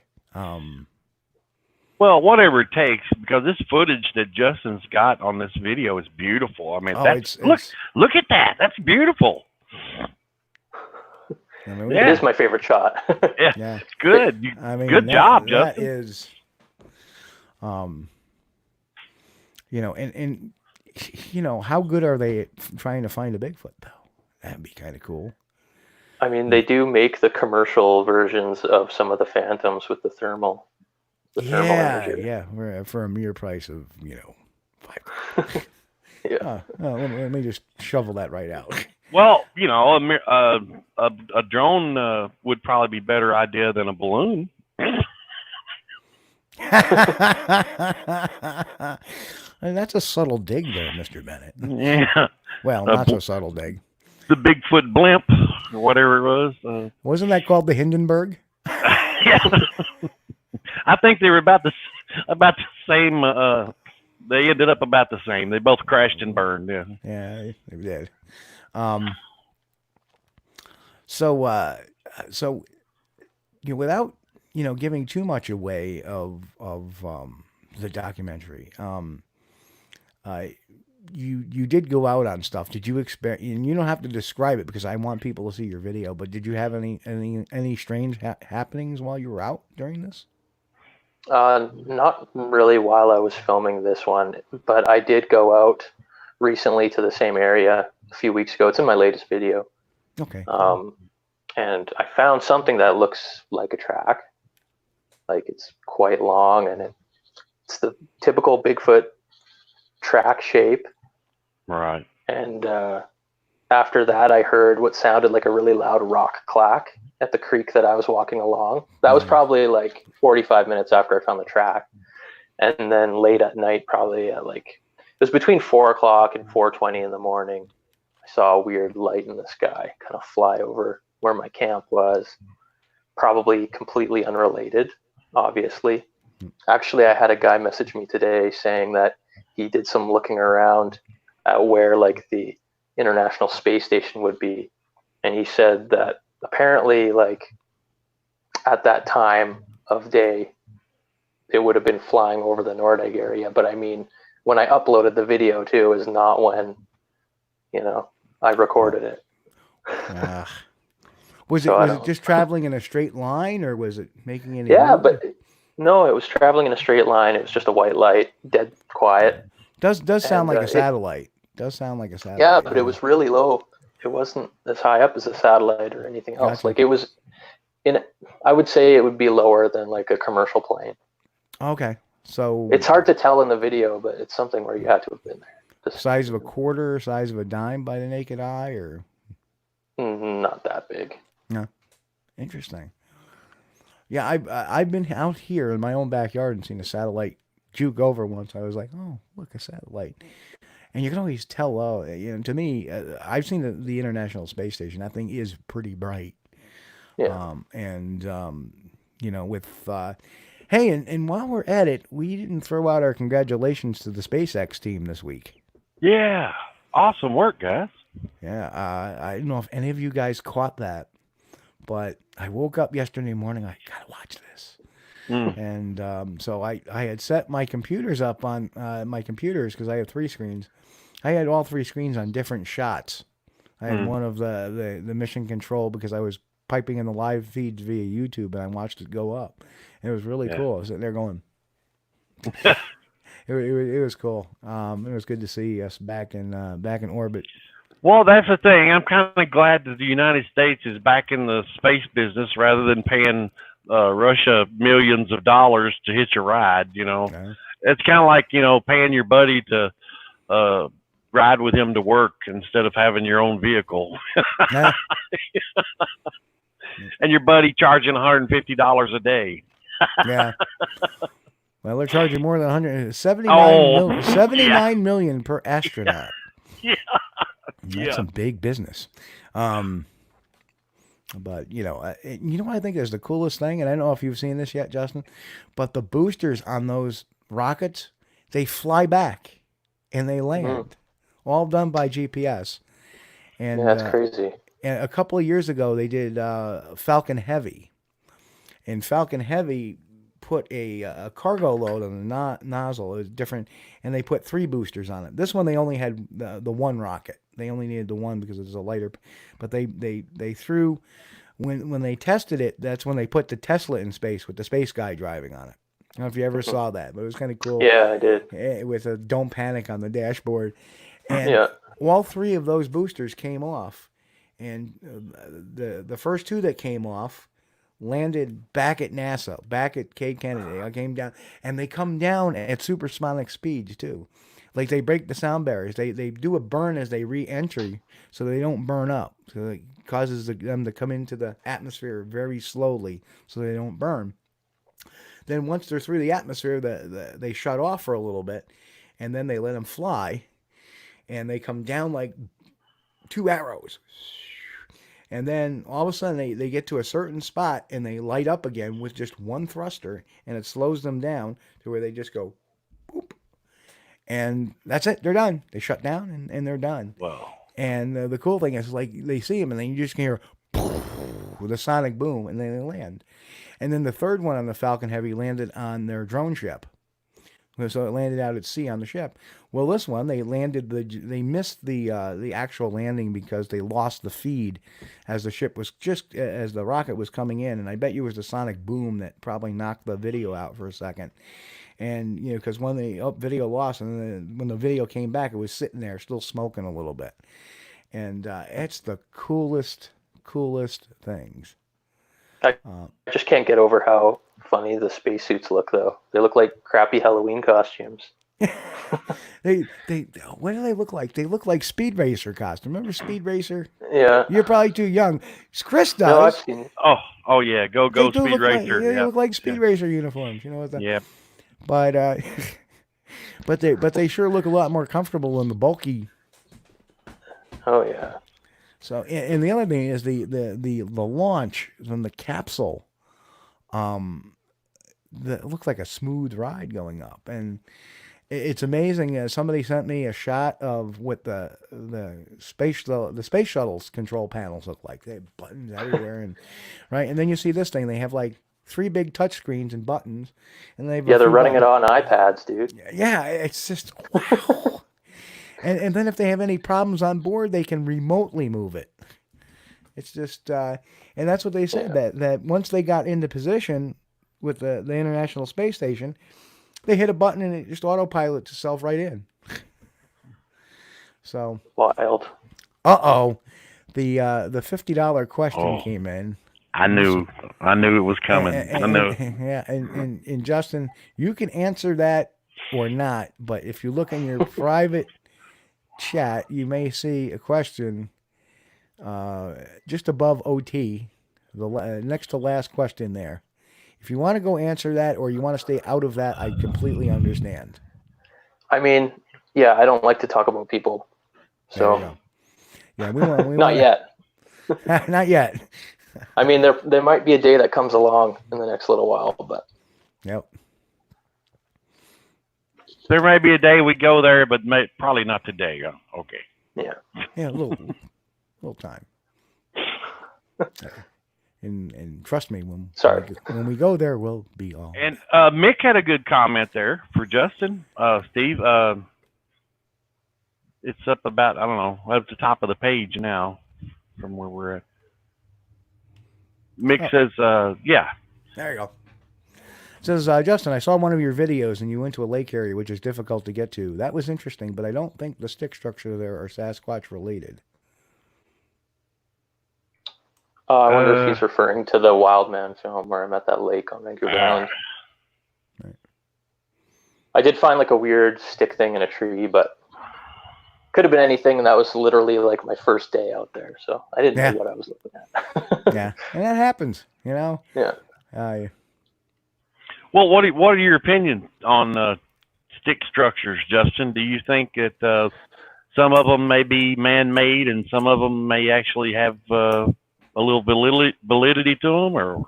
Well, whatever it takes, because this footage that Justin's got on this video is beautiful. I mean, look at that. That's beautiful. It is my favorite shot. Yeah, it's good. Good job, Justin. That is, how good are they at trying to find a Bigfoot though? That'd be kind of cool. I mean, they do make the commercial versions of some of the Phantoms with the thermal. For a mere price of $5. Yeah. Let me just shovel that right out. Well, a drone would probably be a better idea than a balloon. And that's a subtle dig there, Mr. Bennett. Yeah. Well, not so subtle dig. The Bigfoot blimp, or whatever it was. Wasn't that called the Hindenburg? Yeah. I think they were about the same. They ended up about the same. They both crashed and burned. Yeah. Yeah, they did. So without giving too much away of the documentary, you did go out on stuff. Did you expect? And you don't have to describe it because I want people to see your video. But did you have any strange happenings while you were out during this? Not really while I was filming this one, but I did go out recently to the same area a few weeks ago. It's in my latest video. Okay. And I found something that looks like a track. Like it's quite long, and it's the typical Bigfoot track shape. Right. And after that, I heard what sounded like a really loud rock clack at the creek that I was walking along. That was probably like 45 minutes after I found the track. And then late at night, probably at it was between 4 o'clock and 4:20 in the morning, I saw a weird light in the sky kind of fly over where my camp was. Probably completely unrelated, obviously. Actually, I had a guy message me today saying that he did some looking around at where the International Space Station would be. And he said that apparently at that time of day, it would have been flying over the Nordegg area. But I mean, when I uploaded the video too, is not when, I recorded it. Was it just traveling in a straight line, or was it making any? Yeah, but no, it was traveling in a straight line. It was just a white light, dead quiet. Does sound like a satellite. Does sound like a satellite. Yeah, but it was really low. It wasn't as high up as a satellite or anything else. Gotcha. It was I would say it would be lower than a commercial plane. Okay, so it's hard to tell in the video, but it's something where you had to have been there. Size of a quarter, size of a dime by the naked eye, or not that big. No, interesting. Yeah, I've been out here in my own backyard and seen a satellite juke over once. I was like, oh, look, a satellite. And you can always tell, to me, I've seen the International Space Station. That thing is pretty bright. Yeah. Hey, and while we're at it, we didn't throw out our congratulations to the SpaceX team this week. Yeah. Awesome work, guys. Yeah. I don't know if any of you guys caught that, but I woke up yesterday morning. I gotta watch this. And so I had set my computers up on my computers because I have 3 screens. I had all 3 screens on different shots. I had one of the mission control because I was piping in the live feeds via YouTube, and I watched it go up. And it was really cool. I was sitting there going, it was cool. It was good to see us back in orbit. Well, that's the thing. I'm kind of glad that the United States is back in the space business rather than paying Russia millions of dollars to hitch a ride. Okay. It's kind of like paying your buddy to ride with him to work instead of having your own vehicle. and your buddy charging $150 a day. Yeah. Well, they're charging more than 79 million per astronaut. Yeah. That's some big business. But you know what I think is the coolest thing, and I don't know if you've seen this yet, Justin, but the boosters on those rockets, they fly back and they land, all done by GPS. And yeah, that's crazy. And a couple of years ago, they did Falcon Heavy, and Falcon Heavy put a cargo load on the nozzle. It was different, and they put 3 boosters on it. This one they only had the one rocket. They only needed the one because it was a lighter. But they threw when they tested it. That's when they put the Tesla in space with the space guy driving on it. I don't know if you ever saw that, but it was kind of cool. Yeah, I did. With a "Don't Panic" on the dashboard, and all 3 of those boosters came off, and the first 2 that came off landed back at NASA, back at Cape Kennedy. I came down, and they come down at supersonic speeds too. Like they break the sound barriers. They do a burn as they re-enter, so they don't burn up. So it causes them to come into the atmosphere very slowly, so they don't burn. Then once they're through the atmosphere, they shut off for a little bit, and then they let them fly, and they come down like 2 arrows. And then all of a sudden they get to a certain spot and they light up again with just one thruster, and it slows them down to where they just go boop. And that's it. They're done. They shut down and they're done. Wow. And the cool thing is, like, they see them and then you just can hear with a sonic boom, and then they land. And then the third one on the Falcon Heavy landed on their drone ship. So it landed out at sea on the ship. Well, this one, they missed the actual landing because they lost the feed as the ship was as the rocket was coming in. And I bet you it was the sonic boom that probably knocked the video out for a second. And, you know, because when the video lost, and then when the video came back, it was sitting there still smoking a little bit. And it's the coolest things. I just can't get over how funny the spacesuits look, though. They look like crappy Halloween costumes. What do they look like? They look like Speed Racer costume. Remember Speed Racer? Yeah. You're probably too young. Chris does. No, I've seen it. Oh yeah, go Speed Racer. They look like Speed Racer uniforms. You know what? Yeah. But they sure look a lot more comfortable than the bulky. Oh yeah. So, and the other thing is the launch from the capsule. It looks like a smooth ride going up, and it's amazing. Somebody sent me a shot of what the space shuttle's control panels look like. They have buttons everywhere, and right. And then you see this thing. They have like 3 big touch screens and buttons, and they're running it on iPads, dude. Yeah, it's just wow. And then if they have any problems on board, they can remotely move it. It's just, and that's what they said, that once they got into position with the International Space Station, they hit a button and it just autopilots itself right in. So wild. The $50 question came in. I knew it was coming. I knew. Yeah, and Justin, you can answer that or not, but if you look in your private chat, you may see a question just above OT, the next to last question there. If you want to go answer that or you want to stay out of that, I completely understand. I mean, yeah, I don't like to talk about people, so yeah, we not yet. Not yet. I mean, there might be a day that comes along in the next little while, but yep. There may be a day we go there, but probably not today. Okay. Yeah. Yeah, a little time. And trust me, when we go there, we'll be all. And Mick had a good comment there for Justin. Steve, it's up about, I don't know, at the top of the page now from where we're at. Mick says, yeah. There you go. It says, Justin, I saw one of your videos and you went to a lake area, which is difficult to get to. That was interesting, but I don't think the stick structure there are Sasquatch related. I wonder if he's referring to the Wildman film where I'm at that lake on Vancouver Island. Right. I did find like a weird stick thing in a tree, but could have been anything, and that was literally like my first day out there, so I didn't know what I was looking at. Yeah, and that happens, you know. Yeah. Well, what are your opinions on stick structures, Justin? Do you think that some of them may be man-made and some of them may actually have a little validity to them, or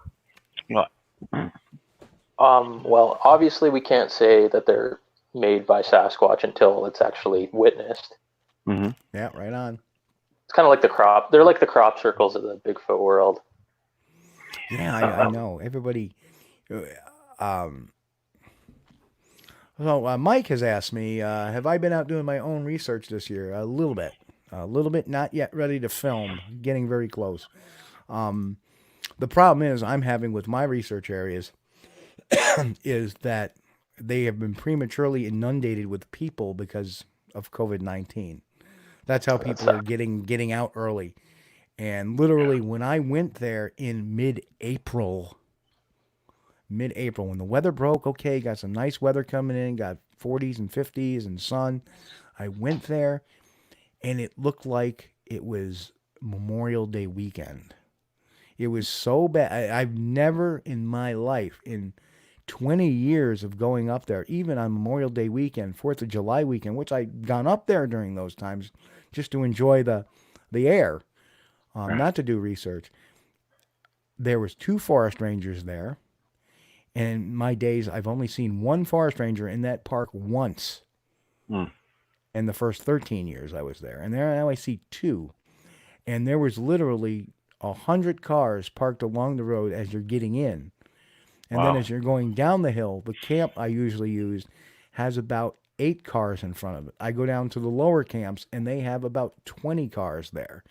what? Well, obviously we can't say that they're made by Sasquatch until it's actually witnessed. Mm-hmm. Yeah, right on. It's kind of like the crop. They're like the crop circles of the Bigfoot world. Yeah, I know. Everybody. Mike has asked me, have I been out doing my own research this year? A little bit, not yet ready to film, getting very close. The problem is I'm having with my research areas is that they have been prematurely inundated with people because of COVID-19. That's how people are getting out early. And literally when I went there in mid-April, when the weather broke, okay, got some nice weather coming in, got 40s and 50s and sun. I went there, and it looked like it was Memorial Day weekend. It was so bad. I've never in my life, in 20 years of going up there, even on Memorial Day weekend, 4th of July weekend, which I'd gone up there during those times just to enjoy the air, not to do research. There was 2 forest rangers there. And in my days, I've only seen 1 forest ranger in that park once. In the first 13 years I was there. And there now I see 2. And there was literally 100 cars parked along the road as you're getting in. And then as you're going down the hill, the camp I usually use has about 8 cars in front of it. I go down to the lower camps, and they have about 20 cars there.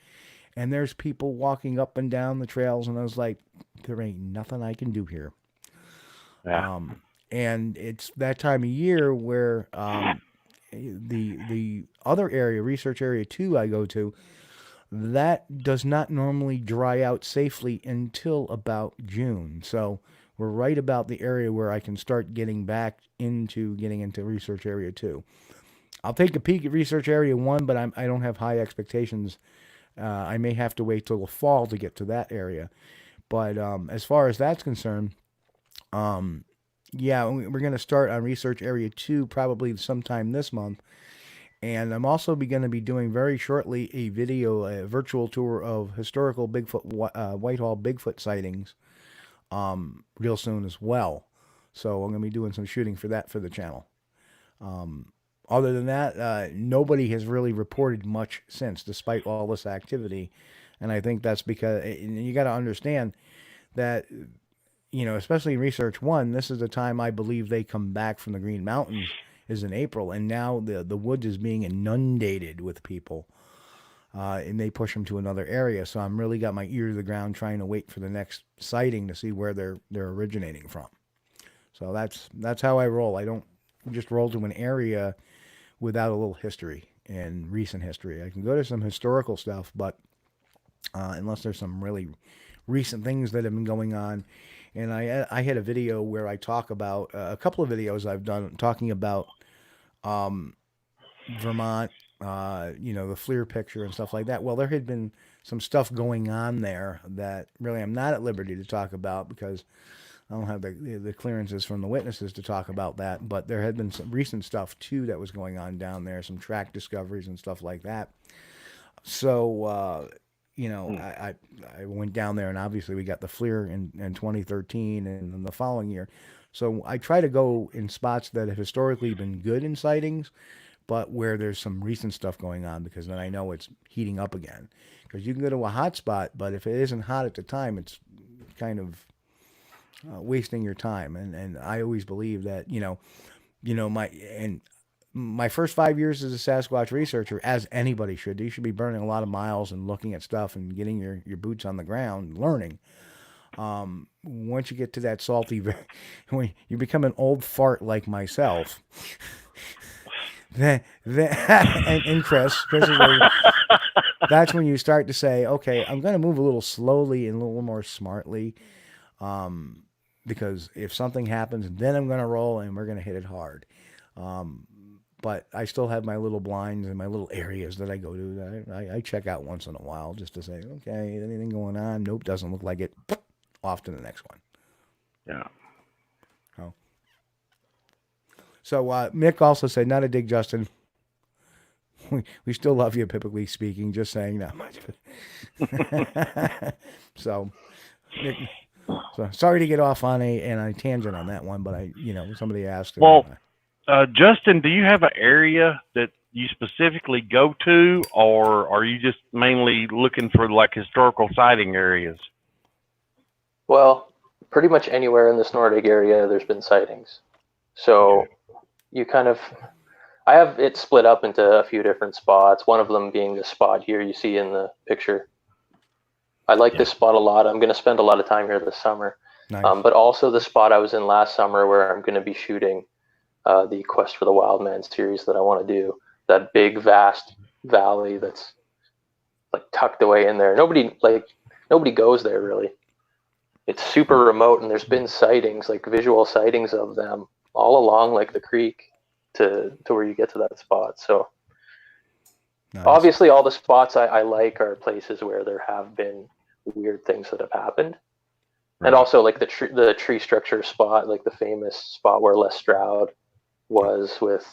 And there's people walking up and down the trails, and I was like, there ain't nothing I can do here. Yeah. And it's that time of year where the other area, research area 2 I go to, that does not normally dry out safely until about June. So we're right about the area where I can start getting into research area 2. I'll take a peek at research area 1, but I don't have high expectations. I may have to wait till the fall to get to that area. But as far as that's concerned, yeah, we're going to start on research area 2 probably sometime this month. And I'm also going to be doing very shortly a virtual tour of historical Whitehall Bigfoot sightings real soon as well. So I'm going to be doing some shooting for that for the channel. Other than that, nobody has really reported much since, despite all this activity. And I think that's because you got to understand that, you know, especially in Research 1, this is the time I believe they come back from the Green Mountains is in April. And now the woods is being inundated with people. And they push them to another area. So I'm really got my ear to the ground trying to wait for the next sighting to see where they're originating from. So that's how I roll. I don't just roll to an area without a little history and recent history. I can go to some historical stuff, but unless there's some really recent things that have been going on. And I had a video where I talk about a couple of videos I've done talking about Vermont, you know, the FLIR picture and stuff like that. Well, there had been some stuff going on there that really I'm not at liberty to talk about because I don't have the clearances from the witnesses to talk about that. But there had been some recent stuff, too, that was going on down there, some track discoveries and stuff like that. So, you know, I went down there, and obviously we got the FLIR in 2013 and then the following year. So I try to go in spots that have historically been good in sightings, but where there's some recent stuff going on, because then I know it's heating up again. Because you can go to a hot spot, but if it isn't hot at the time, it's kind of wasting your time. And I always believe that, you know, my first 5 years as a Sasquatch researcher, as anybody should, you should be burning a lot of miles and looking at stuff and getting your boots on the ground and learning. Once you get to that salty, when you become an old fart like myself, and Chris is that's when you start to say, okay, I'm going to move a little slowly and a little more smartly, because if something happens, then I'm going to roll and we're going to hit it hard. but I still have my little blinds and my little areas that I go to. That I check out once in a while just to say, okay, anything going on? Nope, doesn't look like it. Off to the next one. Yeah. Oh. So Mick also said, not a dig, Justin. We still love you, typically speaking. Just saying that much. So, Mick, so sorry to get off on a tangent on that one, but somebody asked. Well, Justin, do you have an area that you specifically go to, or are you just mainly looking for like historical sighting areas? Well, pretty much anywhere in this Nordic area, there's been sightings. So you I have it split up into a few different spots. One of them being the spot here you see in the picture. I like this spot a lot. I'm going to spend a lot of time here this summer. Nice. But also the spot I was in last summer where I'm going to be shooting the Quest for the Wild Man series that I want to do. That big, vast valley that's like tucked away in there. Nobody goes there really. It's super remote, and there's been sightings, like visual sightings of them all along like the creek to where you get to that spot. So nice. Obviously all the spots I like are places where there have been weird things that have happened. Right. And also like the tree structure spot, like the famous spot where Les Stroud was with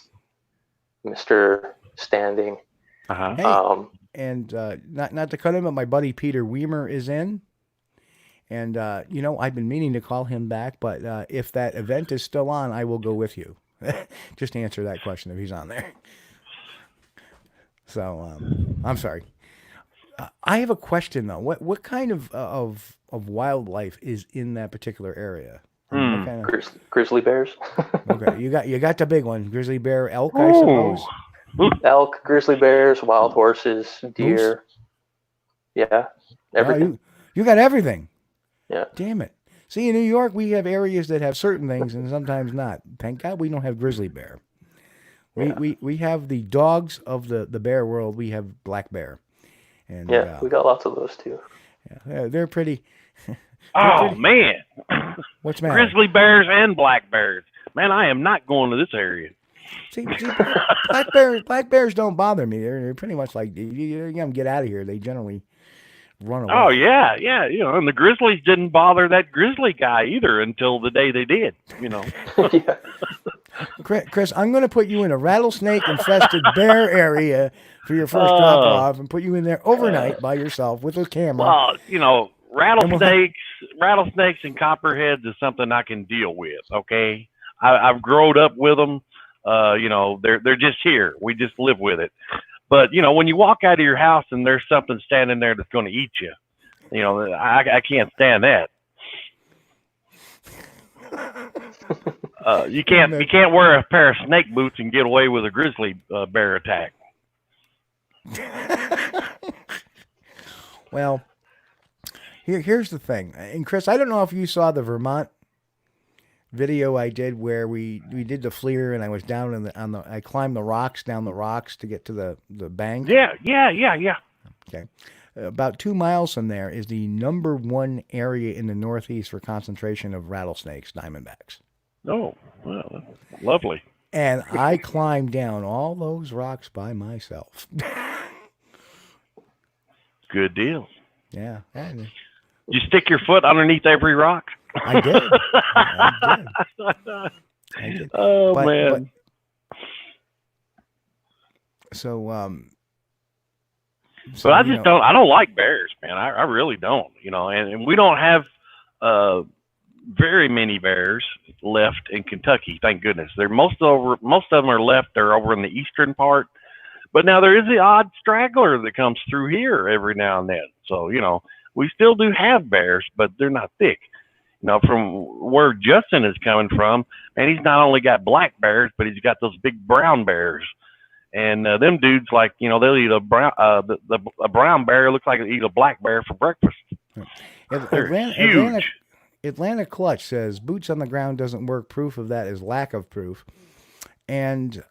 Mr. Standing. Hey, and not to cut him, but my buddy Peter Weimer is in. And, I've been meaning to call him back, but if that event is still on, I will go with you. Just answer that question if he's on there. So, I'm sorry. I have a question, though. What kind of wildlife is in that particular area? What kind of... Grizzly bears. Okay, you got the big one. Grizzly bear, elk, I suppose? Elk, grizzly bears, wild horses, deer. Moose? Yeah, everything. You got everything. Yeah. Damn it. See, in New York, we have areas that have certain things and sometimes not. Thank God we don't have grizzly bear. We have the dogs of the bear world. We have black bear. And we got lots of those too. Yeah, they're pretty. Man. What's the matter? Grizzly bears and black bears. Man, I am not going to this area. See, black bears don't bother me. They're pretty much like, you got to get out of here. They generally run away. Oh, yeah. And the grizzlies didn't bother that grizzly guy either until the day they did, Yeah. Chris, I'm going to put you in a rattlesnake-infested bear area for your first drop-off and put you in there overnight by yourself with a camera. Well, rattlesnakes and copperheads is something I can deal with, okay? I've grown up with them. They're just here. We just live with it. But, when you walk out of your house and there's something standing there that's going to eat you, I can't stand that. You can't wear a pair of snake boots and get away with a grizzly bear attack. Well, here's the thing. And Chris, I don't know if you saw the Vermont video I did where we did the FLIR and I was down I climbed down the rocks to get to the bank. Yeah. Okay. About 2 miles from there is the #1 area in the Northeast for concentration of rattlesnakes, diamondbacks. Oh, well, lovely. And I climbed down all those rocks by myself. Good deal. Yeah. You stick your foot underneath every rock? I did. I did. Oh, man. So I just don't. I don't like bears, man. I really don't. And we don't have very many bears left in Kentucky. Thank goodness. Most of them are left. They're over in the eastern part. But now there is the odd straggler that comes through here every now and then. So we still do have bears, but they're not thick. From where Justin is coming from, and he's not only got black bears, but he's got those big brown bears. And them dudes, they'll eat a brown bear. Looks like they eat a black bear for breakfast. Huge. Atlanta Clutch says boots on the ground doesn't work. Proof of that is lack of proof. And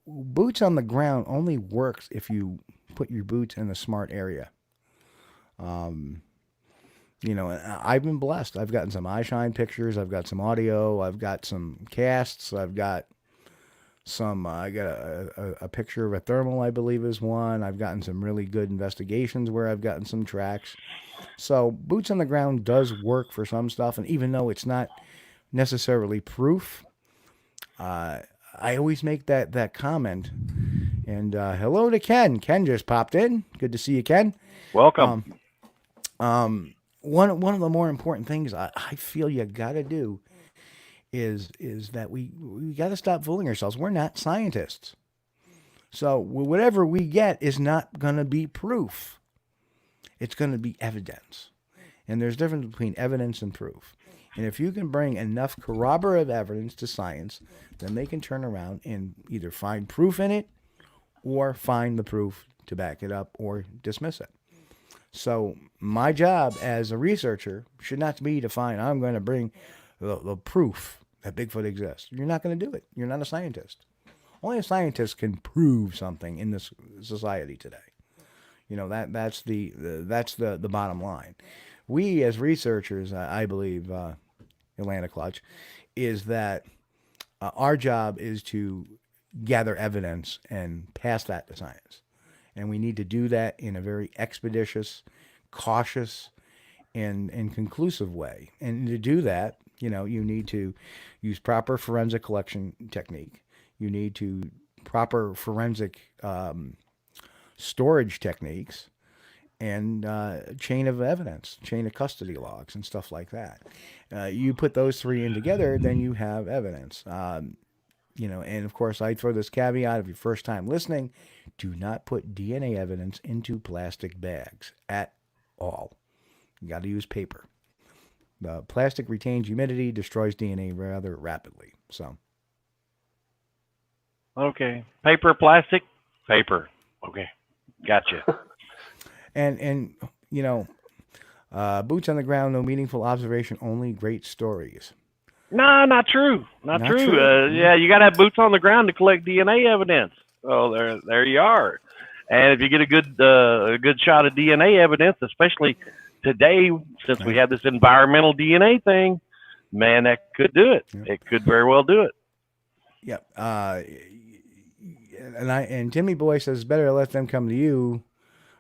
boots on the ground only works if you put your boots in a smart area. I've been blessed. I've gotten some eye shine pictures. I've got some audio. I've got some casts. I've got I got a picture of a thermal, I believe, is one. I've gotten some really good investigations where I've gotten some tracks. So boots on the ground does work for some stuff, and even though it's not necessarily proof, I always make that comment. And hello to Ken. Ken just popped in. Good to see you, Ken. Welcome. One of the more important things I feel you got to do is that we got to stop fooling ourselves. We're not scientists. So whatever we get is not going to be proof. It's going to be evidence. And there's a difference between evidence and proof. And if you can bring enough corroborative evidence to science, then they can turn around and either find proof in it or find the proof to back it up or dismiss it. So my job as a researcher should not be to find, I'm going to bring the proof that Bigfoot exists. You're not going to do it. You're not a scientist. Only a scientist can prove something in this society today. You know, that's the bottom line. We as researchers, I believe, Atlanta Clutch, is that our job is to gather evidence and pass that to science. And we need to do that in a very expeditious, cautious, and conclusive way. And to do that, you know, you need to use proper forensic collection technique. You need to proper forensic storage techniques and chain of evidence, chain of custody logs and stuff like that. You put those three in together, then you have evidence. You know, and of course, I throw this caveat: if you're first time listening, do not put DNA evidence into plastic bags at all. You got to use paper. The plastic retains humidity, destroys DNA rather rapidly. So, Okay. Paper, plastic, paper. Okay. Gotcha. and you know, boots on the ground, no meaningful observation, only great stories. No, not true. Not true. Yeah, you got to have boots on the ground to collect DNA evidence. Oh, there you are. And if you get a good shot of DNA evidence, especially today, since we have this environmental DNA thing, man, that could do it. Yep. It could very well do it. Yep. And Timmy Boy says better let them come to you,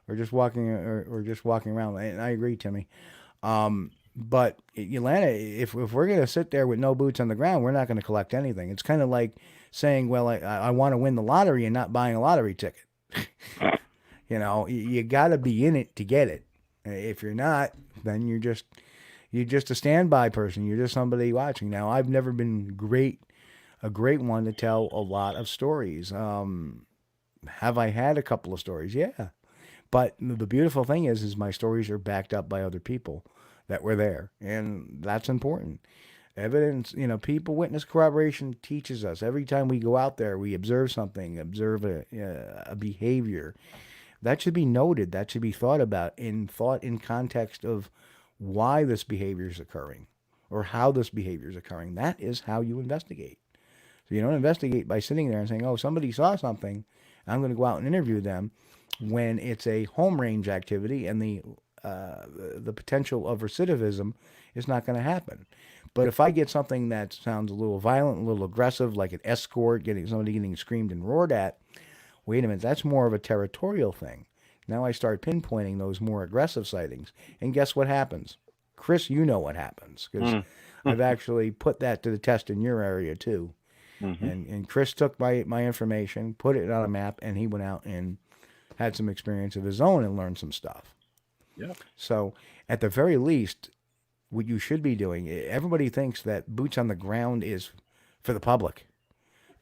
or just walking around. And I agree, Timmy. But Atlanta, if we're going to sit there with no boots on the ground, we're not going to collect anything. It's kind of like saying, well, I want to win the lottery and not buying a lottery ticket. You know, you got to be in it to get it. If you're not, then you're just a standby person. You're just somebody watching. Now, I've never been a great one to tell a lot of stories. Have I had a couple of stories? Yeah. But the beautiful thing is my stories are backed up by other people that were there, and that's important. Evidence, you know, people witness corroboration teaches us. Every time we go out there, we observe something, observe a behavior. That should be noted. That should be thought about in context of why this behavior is occurring or how this behavior is occurring. That is how you investigate. So you don't investigate by sitting there and saying, oh, somebody saw something, I'm going to go out and interview them, when it's a home range activity and the potential of recidivism is not going to happen. But if I get something that sounds a little violent, a little aggressive, like an escort, somebody getting screamed and roared at, wait a minute, that's more of a territorial thing. Now I start pinpointing those more aggressive sightings. And guess what happens? Chris, you know what happens, because I've actually put that to the test in your area too. Mm-hmm. And Chris took my information, put it on a map, and he went out and had some experience of his own and learned some stuff. Yeah. So at the very least, what you should be doing, everybody thinks that boots on the ground is for the public.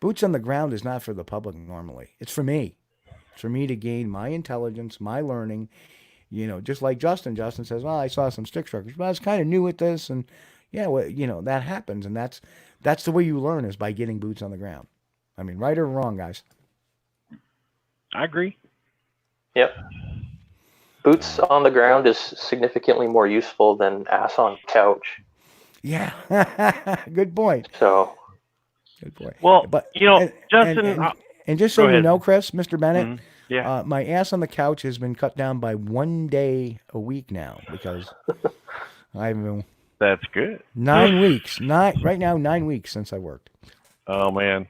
Boots on the ground is not for the public normally. It's for me. It's for me to gain my intelligence, my learning. You know, just like Justin. Justin says, well, I saw some stick structures, but I was kind of new at this. And yeah, well, you know, that happens. And that's the way you learn, is by getting boots on the ground. I mean, right or wrong, guys? I agree. Yep. Boots on the ground is significantly more useful than ass on couch. Yeah. Good point. So. Good point. Well, but, you know, Justin. And just so you know, Chris, Mr. Bennett, mm-hmm. Yeah. My ass on the couch has been cut down by 1 day a week now, because I've been. That's good. 9 weeks. Right now, 9 weeks since I worked. Oh, man.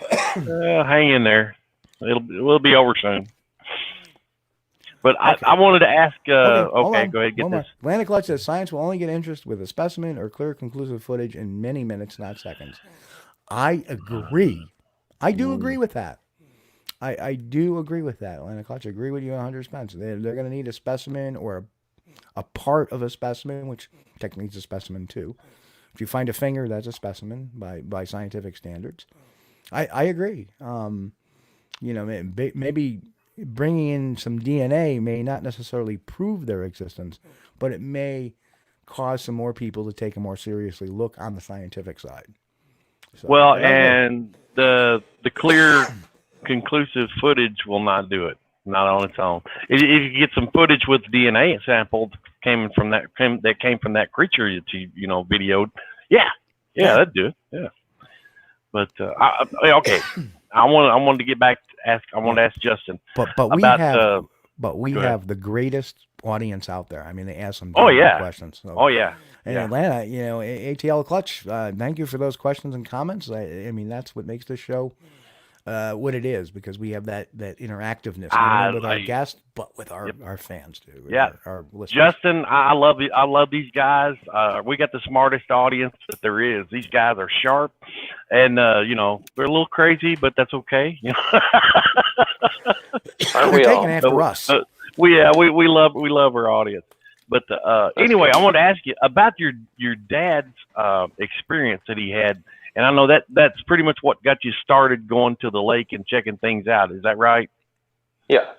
Hang in there. We'll be over soon. But I wanted to ask. Okay, go ahead. Get this. Atlantic Clutch says science will only get interest with a specimen or clear, conclusive footage in many minutes, not seconds. I agree. I do agree with that. I do agree with that. Atlantic Clutch, I agree with you 100%. They're going to need a specimen or a part of a specimen, which technically is a specimen too. If you find a finger, that's a specimen by scientific standards. I agree. Maybe bringing in some DNA may not necessarily prove their existence, but it may cause some more people to take a more seriously look on the scientific side. So, well, and the clear, conclusive footage will not do it, not on its own. If you get some footage with DNA sample came from that creature that you videoed, yeah, that'd do it. Yeah, but okay. I wanted to get back to ask. I wanted to ask Justin. But we have the greatest audience out there. I mean, they ask some questions. So. And Atlanta, ATL Clutch. Thank you for those questions and comments. I mean, that's what makes this show what it is, because we have that interactiveness with our guests, but with our fans too. Our listeners. Justin, I love it. I love these guys. We got the smartest audience that there is. These guys are sharp, and they're a little crazy, but that's okay. Aren't we all? Taking after us. We love our audience. But anyway, I want to ask you about your dad's experience that he had. And I know that's pretty much what got you started going to the lake and checking things out. Is that right? Yeah.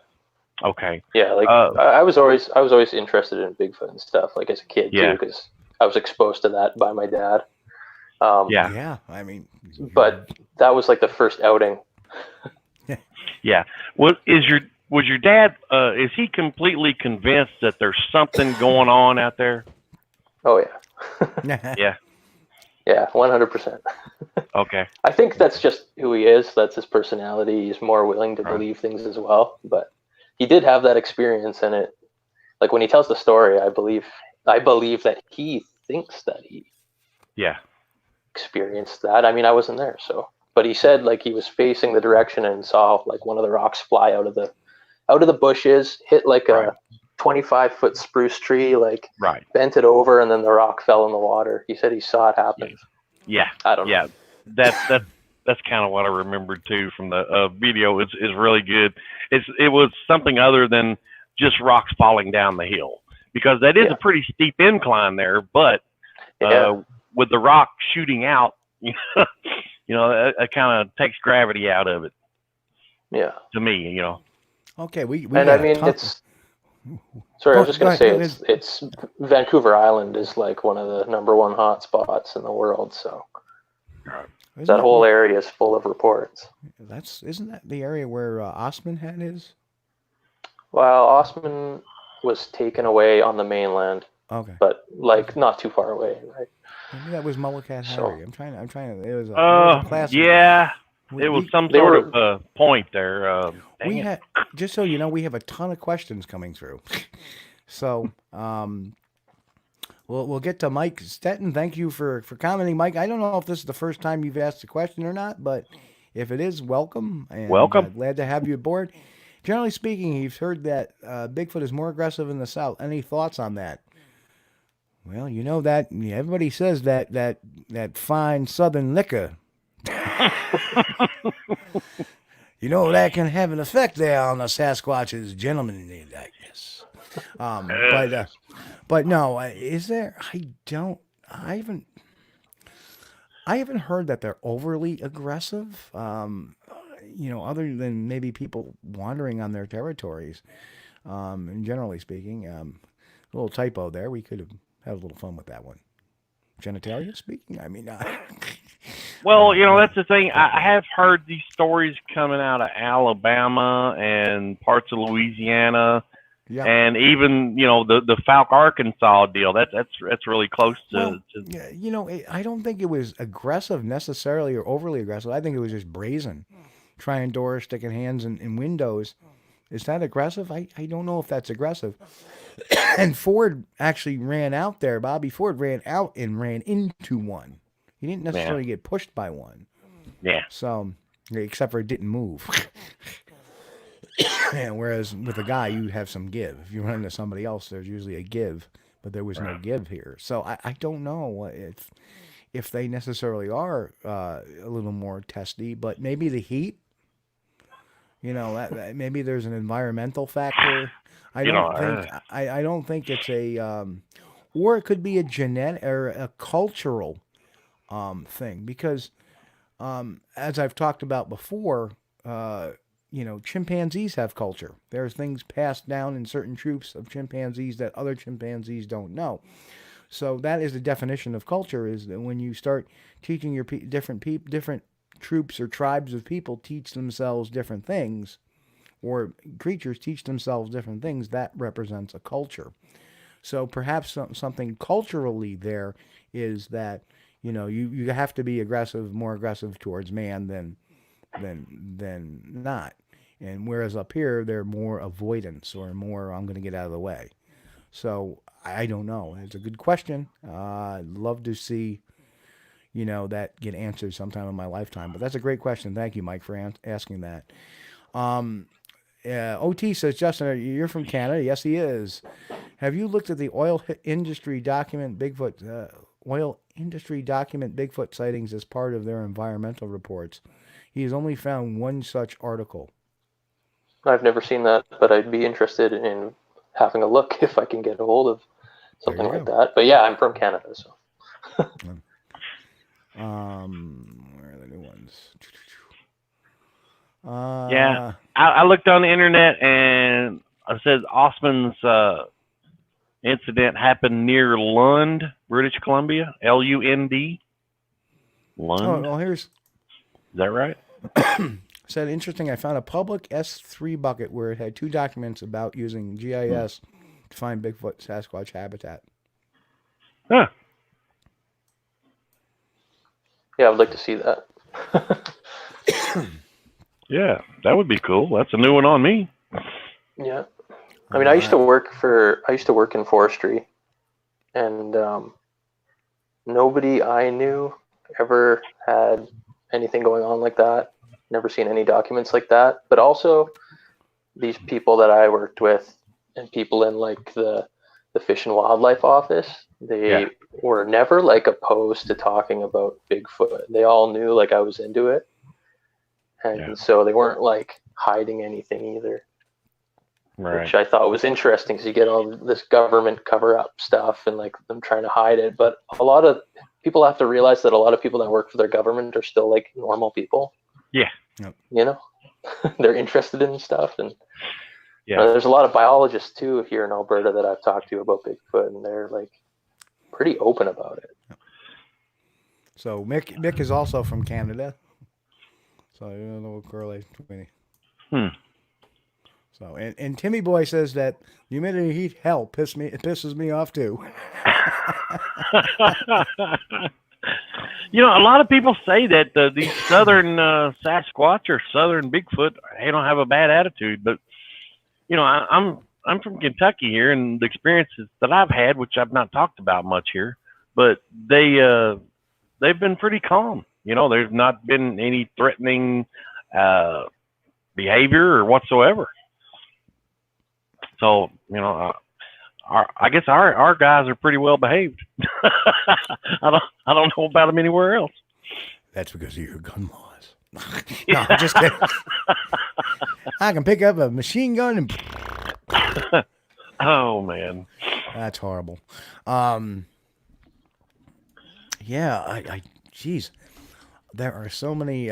Okay. Yeah, I was always interested in Bigfoot and stuff, like as a kid too, because I was exposed to that by my dad. I mean, but that was like the first outing. Yeah. Was your dad? Is he completely convinced that there's something going on out there? Oh yeah. Yeah. Yeah, 100%. Okay. I think that's just who he is. That's his personality. He's more willing to believe things as well. But he did have that experience, and it, like when he tells the story, I believe that he thinks that he experienced that. I mean, I wasn't there, so. But he said like he was facing the direction and saw like one of the rocks fly out of the bushes, hit like a 25-foot spruce tree, bent it over, and then the rock fell in the water. He said he saw it happen. Yeah, I don't know. Yeah, that's kind of what I remembered too from the video. Is really good. It was something other than just rocks falling down the hill, because that is a pretty steep incline there. But with the rock shooting out, it kind of takes gravity out of it. Yeah. To me, Okay, I mean, it's. Sorry, I was just going to say it's Vancouver Island is like one of the #1 hot spots in the world. So that whole area is full of reports. Isn't that the area where Osman had his? Well, Osman was taken away on the mainland. Okay. But like not too far away, right? Maybe that was Mullicat Harry. I'm trying to. It was a classic. Yeah. It was some sort of point there. We had, just so you know, we have a ton of questions coming through. So we'll get to Mike Stetton. Thank you for commenting, Mike. I don't know if this is the first time you've asked a question or not, but if it is, welcome. And welcome. Glad to have you aboard. Generally speaking, you've heard that Bigfoot is more aggressive in the south. Any thoughts on that? Well, you know that everybody says that fine southern liquor. That can have an effect there on the Sasquatch's gentlemanly likeness. But no, is there? I haven't heard that they're overly aggressive. Other than maybe people wandering on their territories. And generally speaking, a little typo there. We could have had a little fun with that one. Genitalia speaking, I mean. Well, that's the thing. I have heard these stories coming out of Alabama and parts of Louisiana, and even the Falk, Arkansas deal. That's really close to. I don't think it was aggressive necessarily or overly aggressive. I think it was just brazen, trying doors, sticking hands in windows. Is that aggressive? I don't know if that's aggressive. And Ford actually ran out there. Bobby Ford ran out and ran into one. He didn't necessarily get pushed by one. Yeah. So, except for it didn't move. And whereas with a guy, you have some give. If you run into somebody else, there's usually a give, but there was no give here. So I don't know if they necessarily are a little more testy, but maybe the heat. That maybe there's an environmental factor. I don't think it's a, or it could be a genetic or a cultural thing, because as I've talked about before, chimpanzees have culture. There's things passed down in certain troops of chimpanzees that other chimpanzees don't know. So that is the definition of culture, is that when you start teaching your different troops or tribes of people teach themselves different things, or creatures teach themselves different things, that represents a culture. So perhaps something culturally there is that, you have to be more aggressive towards man than not. And whereas up here, they're more avoidance, or more, I'm going to get out of the way. So I don't know. It's a good question. I'd love to see, that get answered sometime in my lifetime. But that's a great question. Thank you, Mike, for asking that. OT says, Justin, you're from Canada. Yes, he is. Have you looked at the oil industry document Bigfoot sightings as part of their environmental reports? He has only found one such article. I've never seen that, but I'd be interested in having a look if I can get a hold of something like that. But yeah, I'm from Canada, so. Where are the new ones? Yeah, I looked on the internet, and it says Osman's incident happened near Lund, British Columbia. Lund. Lund. Oh, here's. Is that right? Said, interesting, I found a public S3 bucket where it had 2 documents about using GIS to find Bigfoot Sasquatch habitat. Huh. Yeah, I'd like to see that. Yeah, that would be cool. That's a new one on me. Yeah. I mean, I used to work in forestry, and nobody I knew ever had anything going on like that. Never seen any documents like that. But also, these people that I worked with, and people in like the Fish and Wildlife Office, they were never like opposed to talking about Bigfoot. They all knew like I was into it, and so they weren't like hiding anything either. Right. Which I thought was interesting, because you get all this government cover-up stuff and like them trying to hide it. But a lot of people have to realize that a lot of people that work for their government are still like normal people. Yeah. They're interested in stuff. And there's a lot of biologists too here in Alberta that I've talked to about Bigfoot, and they're like pretty open about it. So Mick is also from Canada. So I don't know what correlation between it. So and Timmy Boy says that the humidity heat pisses me off too. A lot of people say that these southern Sasquatch or southern Bigfoot, they don't have a bad attitude, but I'm from Kentucky here, and the experiences that I've had, which I've not talked about much here, but they've been pretty calm. There's not been any threatening behavior or whatsoever. So, I guess our guys are pretty well behaved. I don't know about them anywhere else. That's because of your gun laws. No, I'm just kidding. I can pick up a machine gun and. Oh man, that's horrible. Geez, there are so many.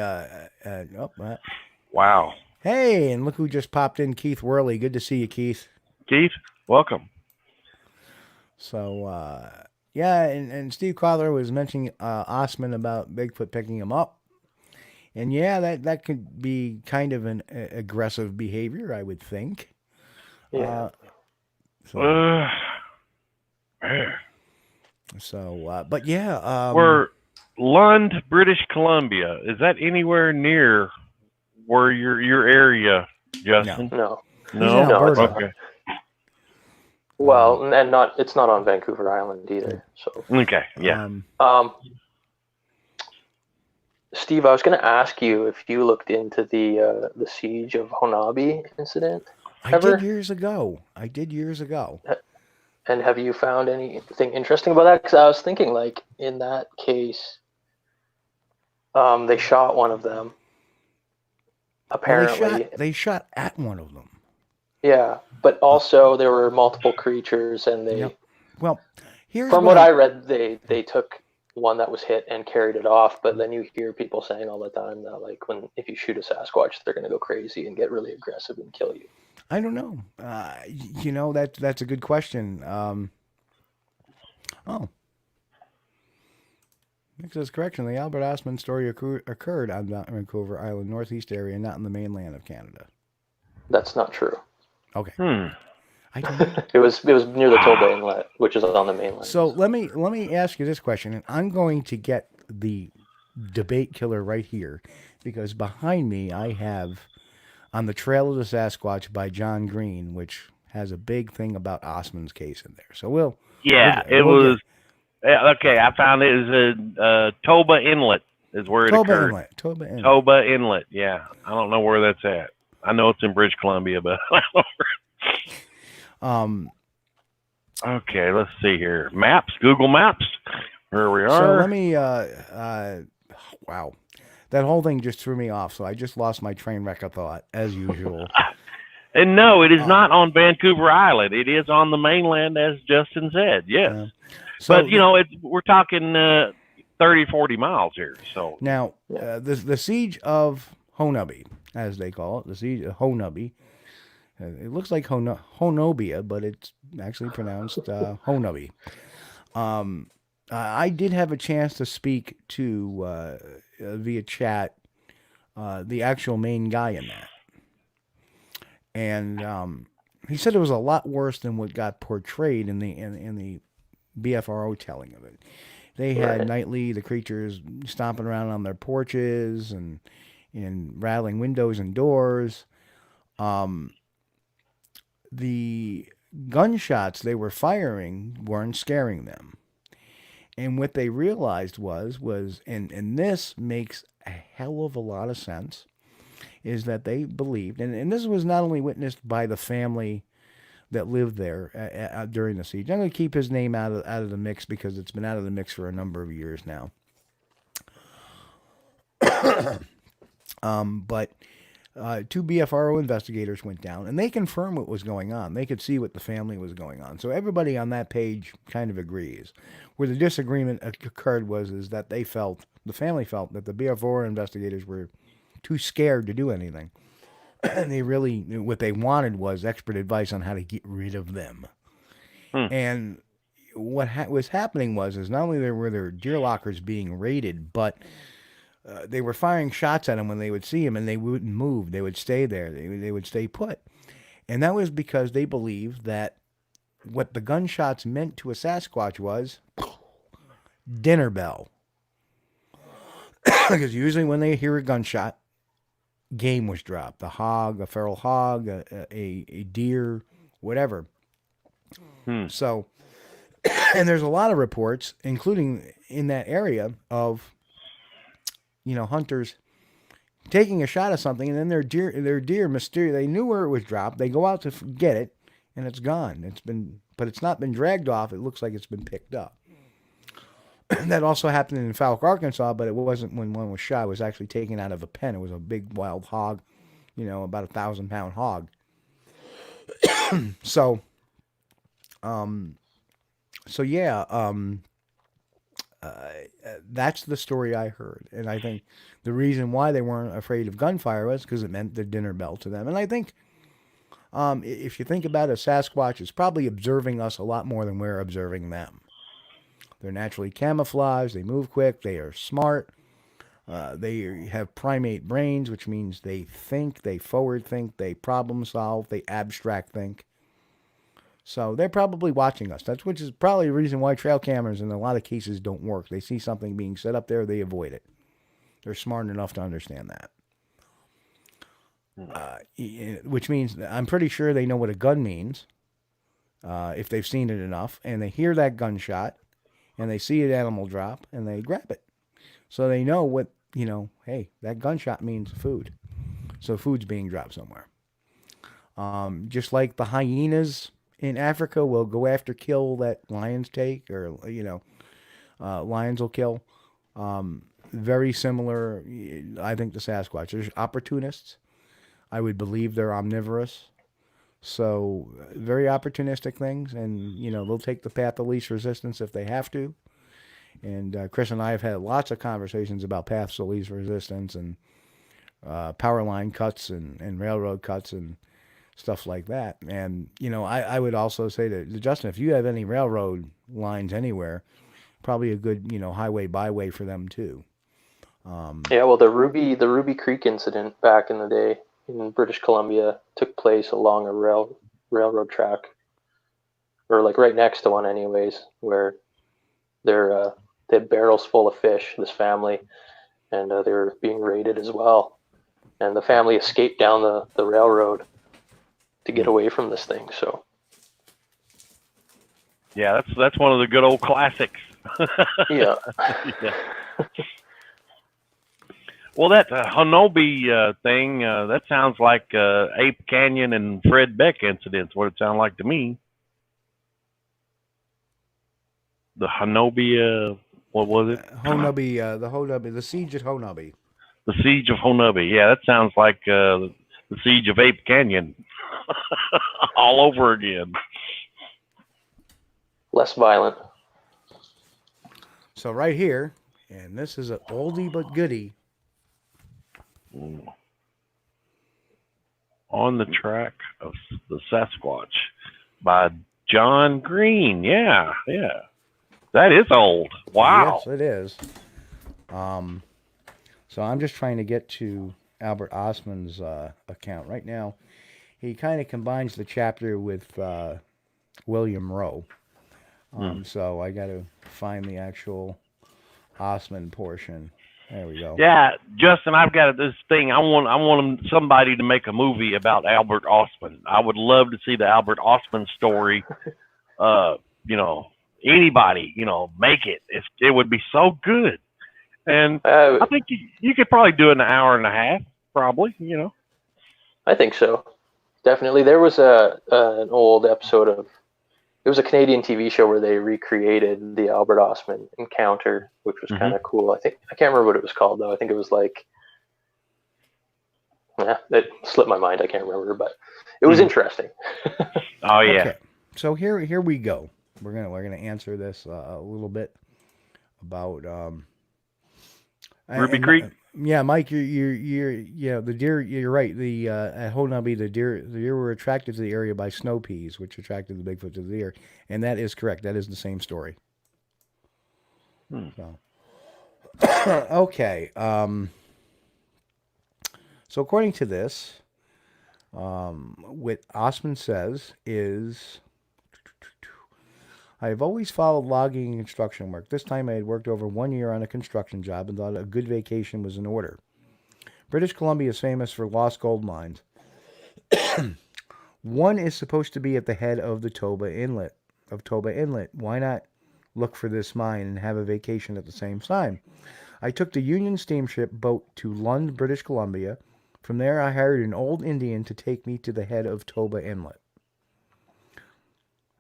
Wow. Hey, and look who just popped in, Keith Worley. Good to see you, Keith. Keith, welcome. So, and Steve Collar was mentioning Osman about Bigfoot picking him up. And that could be kind of an aggressive behavior, I would think. Yeah. We're Lund, British Columbia. Is that anywhere near where your area, Justin? No. Okay. Well, and it's not on Vancouver Island either. So okay, yeah. Steve, I was going to ask you if you looked into the siege of Honabi incident I ever. did years ago. And have you found anything interesting about that? Because I was thinking, like, in that case, they shot one of them. Apparently, well, they shot at one of them. Yeah, but also there were multiple creatures, and they. Yep. Well, here's from what I read, they took one that was hit and carried it off. But then you hear people saying all the time that, like, if you shoot a Sasquatch, they're going to go crazy and get really aggressive and kill you. I don't know. That's a good question. Makes this correction. The Albert Osmond story occurred on Vancouver Island, northeast area, not in the mainland of Canada. That's not true. Okay. I don't know. It was near the Toba Inlet, which is on the mainland. So let me ask you this question, and I'm going to get the debate killer right here, because behind me I have On the Trail of the Sasquatch by John Green, which has a big thing about Osmond's case in there. So okay, I found it is Toba Inlet is where it occurred. Toba Inlet, yeah. I don't know where that's at. I know it's in British Columbia, but I don't know. Okay, let's see here. Maps, Google Maps. Here we are. So let me, wow. That whole thing just threw me off, so I just lost my train wreck of thought, as usual. And no, it is not on Vancouver Island. It is on the mainland, as Justin said, yes. But, we're talking 30, 40 miles here. So now, the siege of Honabi, as they call it, the siege of Honabi, it looks like Honobia, but it's actually pronounced Honabi. I did have a chance to speak to, via chat, the actual main guy in that. And he said it was a lot worse than what got portrayed in the BFRO telling of it. They had nightly the creatures stomping around on their porches and rattling windows and doors. The gunshots they were firing weren't scaring them. And what they realized was and this makes a hell of a lot of sense, is that they believed, and this was not only witnessed by the family that lived there during the siege. I'm going to keep his name out of the mix because it's been out of the mix for a number of years now. But two BFRO investigators went down, and they confirmed what was going on. They could see what the family was going on. So everybody on that page kind of agrees. Where the disagreement occurred is that the family felt that the BFRO investigators were too scared to do anything. And what they wanted was expert advice on how to get rid of them. And what was happening was not only were their deer lockers being raided, but they were firing shots at them when they would see them, and they wouldn't move. They would stay there. They would stay put. And that was because they believed that what the gunshots meant to a Sasquatch was dinner bell. Because usually when they hear a gunshot, game was dropped. A hog, a feral hog, a deer, whatever. So, and there's a lot of reports, including in that area, of hunters taking a shot at something, and then their deer mysteriously, they knew where it was dropped. They go out to get it, and it's gone. But it's not been dragged off. It looks like it's been picked up. That also happened in Falk, Arkansas, but it wasn't when one was shot. It was actually taken out of a pen. It was a big wild hog, about 1,000-pound hog. That's the story I heard. And I think the reason why they weren't afraid of gunfire was because it meant the dinner bell to them. And I think if you think about it, Sasquatch is probably observing us a lot more than we're observing them. They're naturally camouflaged. They move quick. They are smart. They have primate brains, which means they think, they forward think, they problem solve, they abstract think. So they're probably watching us. Which is probably the reason why trail cameras in a lot of cases don't work. They see something being set up there, they avoid it. They're smart enough to understand that. Which means I'm pretty sure they know what a gun means if they've seen it enough, and they hear that gunshot, and they see an animal drop, and they grab it. So they know what hey, that gunshot means food. So food's being dropped somewhere. Just like the hyenas in Africa will go after kill that lions take, or, lions will kill. Very similar, I think, to Sasquatch. There's opportunists. I would believe they're omnivorous. So very opportunistic things, and, they'll take the path of least resistance if they have to. And Chris and I have had lots of conversations about paths of least resistance and power line cuts and railroad cuts and stuff like that. And, I would also say to Justin, if you have any railroad lines anywhere, probably a good, highway byway for them too. Yeah, well, the Ruby Creek incident back in the day in British Columbia took place along a railroad track, or like right next to one anyways, where they had barrels full of fish, this family, and they were being raided as well. And the family escaped down the railroad to get away from this thing. So yeah, that's one of the good old classics. yeah. Yeah. Well, that Honobi thing, that sounds like Ape Canyon and Fred Beck incidents, what it sounded like to me. The Honobi, what was it? The siege at Honobi. The siege of Honobi. Yeah, that sounds like the siege of Ape Canyon all over again. Less violent. So right here, and this is an oldie but goodie. On the Track of the Sasquatch by John Green. Yeah. That is old. Wow. Yes, it is. So I'm just trying to get to Albert Ostman's account right now. He kind of combines the chapter with William Rowe. So I got to find the actual Ostman portion. There we go. Yeah, Justin, I've got this thing. I want somebody to make a movie about Albert Ostman. I would love to see the Albert Ostman story. Anybody, make it. It would be so good. And I think you could probably do it in an hour and a half, probably, I think so. Definitely. There was an old episode of, it was a Canadian TV show where they recreated the Albert Ostman encounter, which was kind of cool. I can't remember what it was called though. I think it was like, it slipped my mind. I can't remember, but it was interesting. Oh yeah. Okay. So here we go. We're gonna answer this a little bit about Ruby Creek. Yeah, Mike, you're the deer. You're right. The at Honabi, the deer were attracted to the area by snow peas, which attracted the Bigfoot to the deer, and that is correct. That is the same story. So, okay. So according to this, what Ostman says is, I have always followed logging and construction work. This time I had worked over 1 year on a construction job and thought a good vacation was in order. British Columbia is famous for lost gold mines. One is supposed to be at the head of the Toba Inlet. Why not look for this mine and have a vacation at the same time? I took the Union steamship boat to Lund, British Columbia. From there I hired an old Indian to take me to the head of Toba Inlet.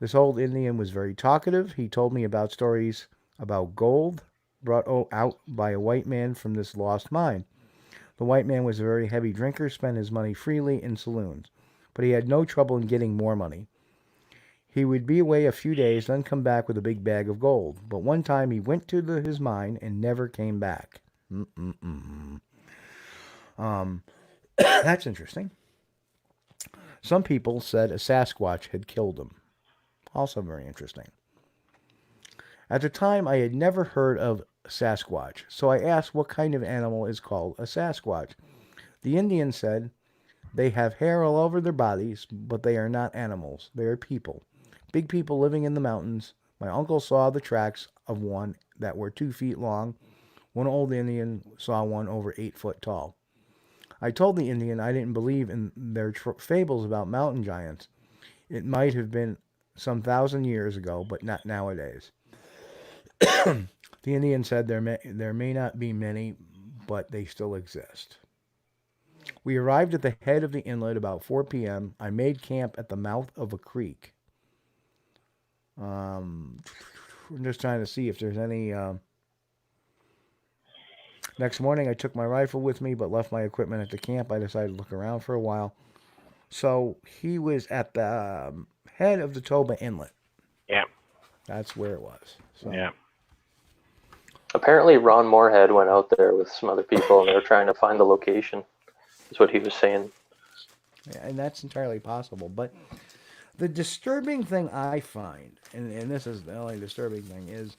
This old Indian was very talkative. He told me about stories about gold brought out by a white man from this lost mine. The white man was a very heavy drinker, spent his money freely in saloons, but he had no trouble in getting more money. He would be away a few days, then come back with a big bag of gold. But one time he went to his mine and never came back. That's interesting. Some people said a Sasquatch had killed him. Also very interesting. At the time, I had never heard of Sasquatch, so I asked what kind of animal is called a Sasquatch. The Indian said, they have hair all over their bodies, but they are not animals. They are people. Big people living in the mountains. My uncle saw the tracks of one that were 2 feet long. One old Indian saw one over 8 foot tall. I told the Indian I didn't believe in their fables about mountain giants. It might have been some 1,000 years ago, but not nowadays. The Indian said there may not be many, but they still exist. We arrived at the head of the inlet about 4 p.m. I made camp at the mouth of a creek. I'm just trying to see if there's any... Next morning, I took my rifle with me, but left my equipment at the camp. I decided to look around for a while. So he was at the head of the Toba Inlet. Yeah. That's where it was. So. Yeah. Apparently, Ron Moorhead went out there with some other people, and they were trying to find the location. Is what he was saying. Yeah, and that's entirely possible. But the disturbing thing I find, and this is the only disturbing thing, is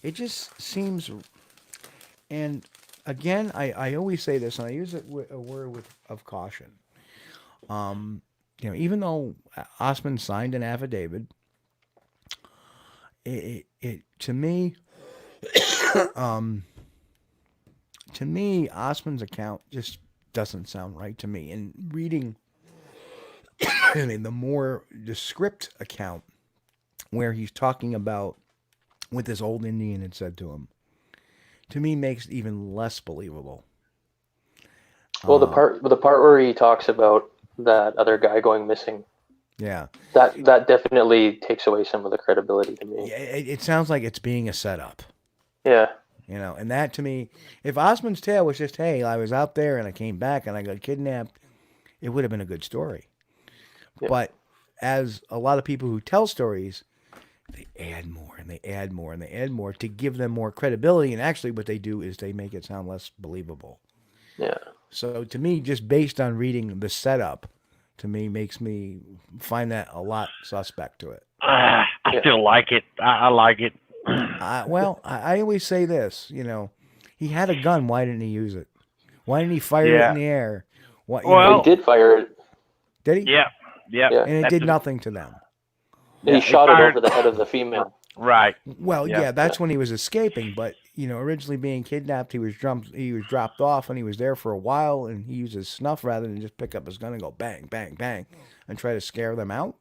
it just seems, and again, I always say this, and I use it with a word of caution. Even though Osman signed an affidavit, it to me, Osman's account just doesn't sound right to me. And reading, the script account where he's talking about what this old Indian had said to him, to me makes it even less believable. Well, the part where he talks about that other guy going missing, yeah, that definitely takes away some of the credibility to me. Yeah, it sounds like it's being a setup. Yeah. And that to me, if Osman's tale was just, hey, I was out there and I came back and I got kidnapped, it would have been a good story. Yeah. But as a lot of people who tell stories, they add more and they add more and they add more to give them more credibility. And actually what they do is they make it sound less believable. Yeah. So to me, just based on reading the setup, to me makes me find that a lot suspect to it. I still like it. I like it. I always say this, he had a gun. Why didn't he use it? Why didn't he fire it in the air? He did fire it. Did he? Yeah. And it did nothing to them. He shot it over the head of the female. Right. Well, that's when he was escaping. But originally being kidnapped, he was dropped off, and he was there for a while. And he used his snuff rather than just pick up his gun and go bang, bang, bang, and try to scare them out.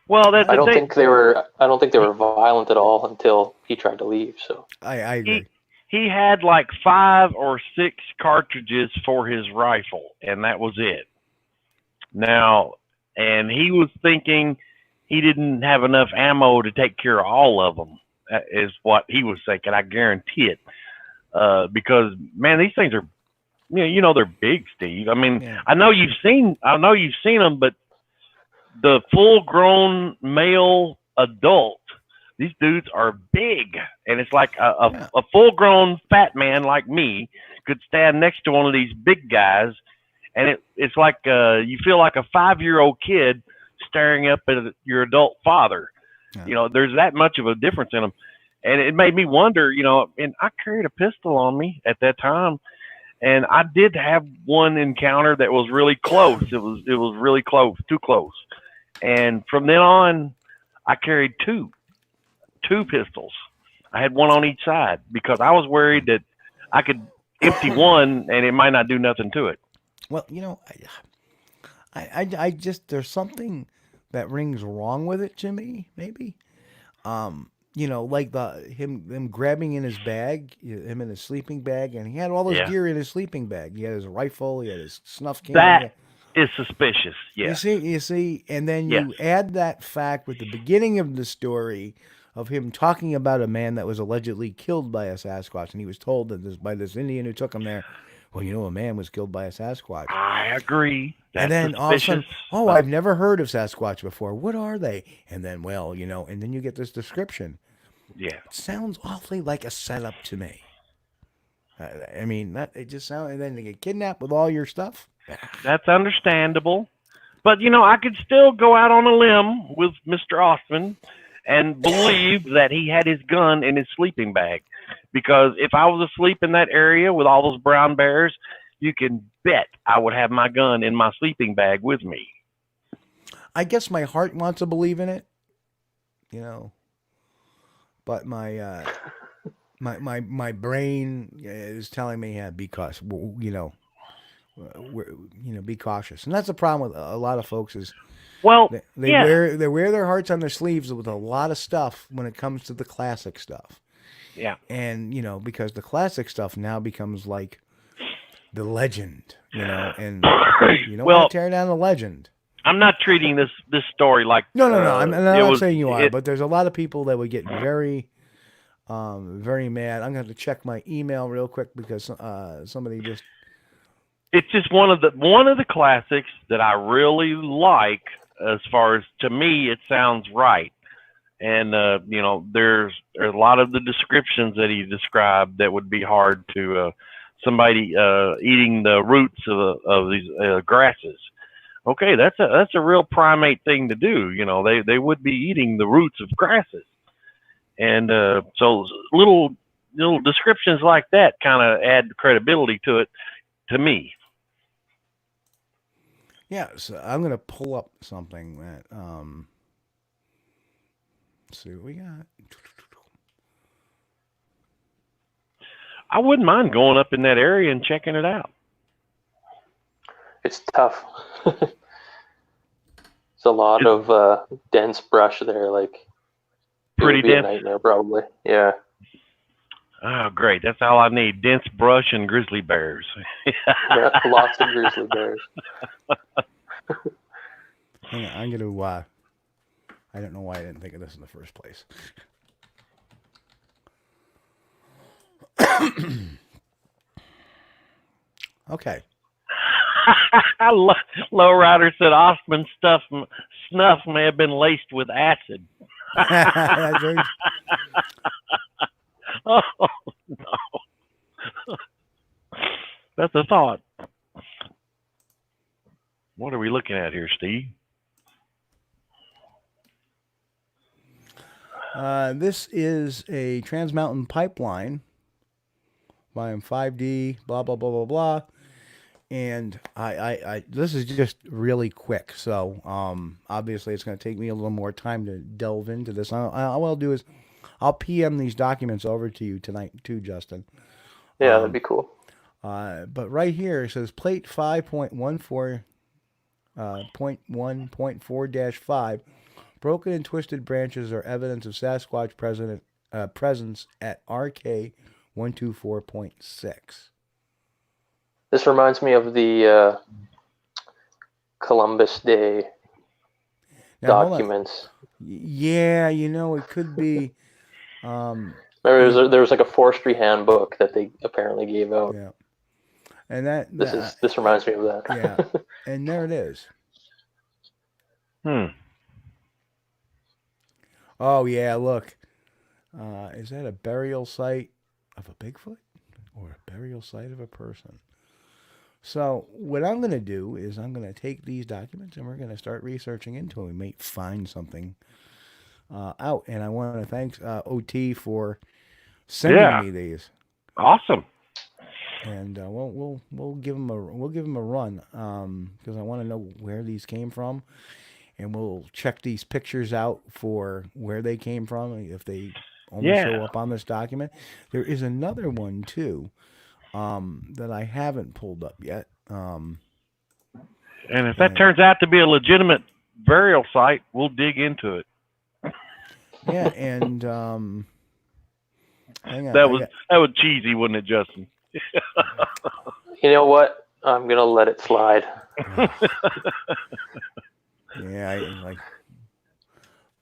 Well, I don't think they were violent at all until he tried to leave. So I agree. He had like 5 or 6 cartridges for his rifle, and that was it. Now, and he was thinking he didn't have enough ammo to take care of all of them. That is what he was thinking. I guarantee it, because man, these things are, they're big, Steve. I mean, I know you've seen them, but the full-grown male adult, these dudes are big, and it's like a full-grown fat man like me could stand next to one of these big guys, and it's like you feel like a 5-year-old kid staring up at your adult father. Yeah. There's that much of a difference in them, and it made me wonder. And I carried a pistol on me at that time, and I did have one encounter that was really close. It was really close, too close. And from then on, I carried two pistols. I had one on each side because I was worried that I could empty one and it might not do nothing to it. Well, I just, there's something that rings wrong with it to me, maybe. Like him grabbing in his bag, him in his sleeping bag, and he had all his gear in his sleeping bag. He had his rifle, he had his snuff can. That is suspicious. Yeah. You see, and then you add that fact with the beginning of the story of him talking about a man that was allegedly killed by a Sasquatch, and he was told that by this Indian who took him there, well, a man was killed by a Sasquatch. I agree. That's and then suspicious. all of a sudden, I've never heard of Sasquatch before. What are they? And then, and then you get this description. Yeah. It sounds awfully like a setup to me. It just sounds, and then they get kidnapped with all your stuff. That's understandable. But, I could still go out on a limb with Mr. Ostman and believe that he had his gun in his sleeping bag. Because if I was asleep in that area with all those brown bears, you can bet I would have my gun in my sleeping bag with me. I guess my heart wants to believe in it, but my my brain is telling me, be cautious, be cautious. And that's the problem with a lot of folks is, they wear their hearts on their sleeves with a lot of stuff when it comes to the classic stuff. Yeah. And, because the classic stuff now becomes like the legend, and you don't want to tear down the legend. I'm not treating this story like... No. I'm not saying you are, but there's a lot of people that would get very, very mad. I'm going to have to check my email real quick because somebody just... It's just one of the classics that I really like. As far as, to me, it sounds right. And, there's a lot of the descriptions that he described that would be hard to somebody eating the roots of these grasses. Okay, that's a real primate thing to do. They would be eating the roots of grasses. And so little descriptions like that kind of add credibility to it, to me. Yeah, so I'm going to pull up something that... Let's see what we got. I wouldn't mind going up in that area and checking it out. It's tough. It's a lot of dense brush there. Pretty dense. A nightmare, probably. Yeah. Oh, great! That's all I need: dense brush and grizzly bears. Yeah, lots of grizzly bears. Hang on, I'm going to... I don't know why I didn't think of this in the first place. Okay. Lowrider said Osman's snuff may have been laced with acid. Oh, no. That's a thought. What are we looking at here, Steve? This is a Trans Mountain Pipeline, volume 5D, blah, blah, blah, blah, blah. And I this is just really quick. So, obviously it's going to take me a little more time to delve into this. All I'll do is I'll PM these documents over to you tonight too, Justin. Yeah, that'd be cool. But right here it says plate 5.14, 0.1.4-5. Broken and twisted branches are evidence of Sasquatch presence at RK 124.6. This reminds me of the Columbus Day documents. Yeah, it could be. Remember, there was like a forestry handbook that they apparently gave out. Yeah, and this reminds me of that. Yeah, and there it is. Oh, yeah, look. Is that a burial site of a Bigfoot or a burial site of a person? So what I'm going to do is I'm going to take these documents and we're going to start researching into it. We may find something out. And I want to thank OT for sending me these. Awesome. And we'll give them a run because I want to know where these came from. And we'll check these pictures out for where they came from, if they only show up on this document. There is another one, too, that I haven't pulled up yet. And if that turns out to be a legitimate burial site, we'll dig into it. Yeah, and hang on. That was cheesy, wasn't it, Justin? You know what? I'm going to let it slide. Yeah,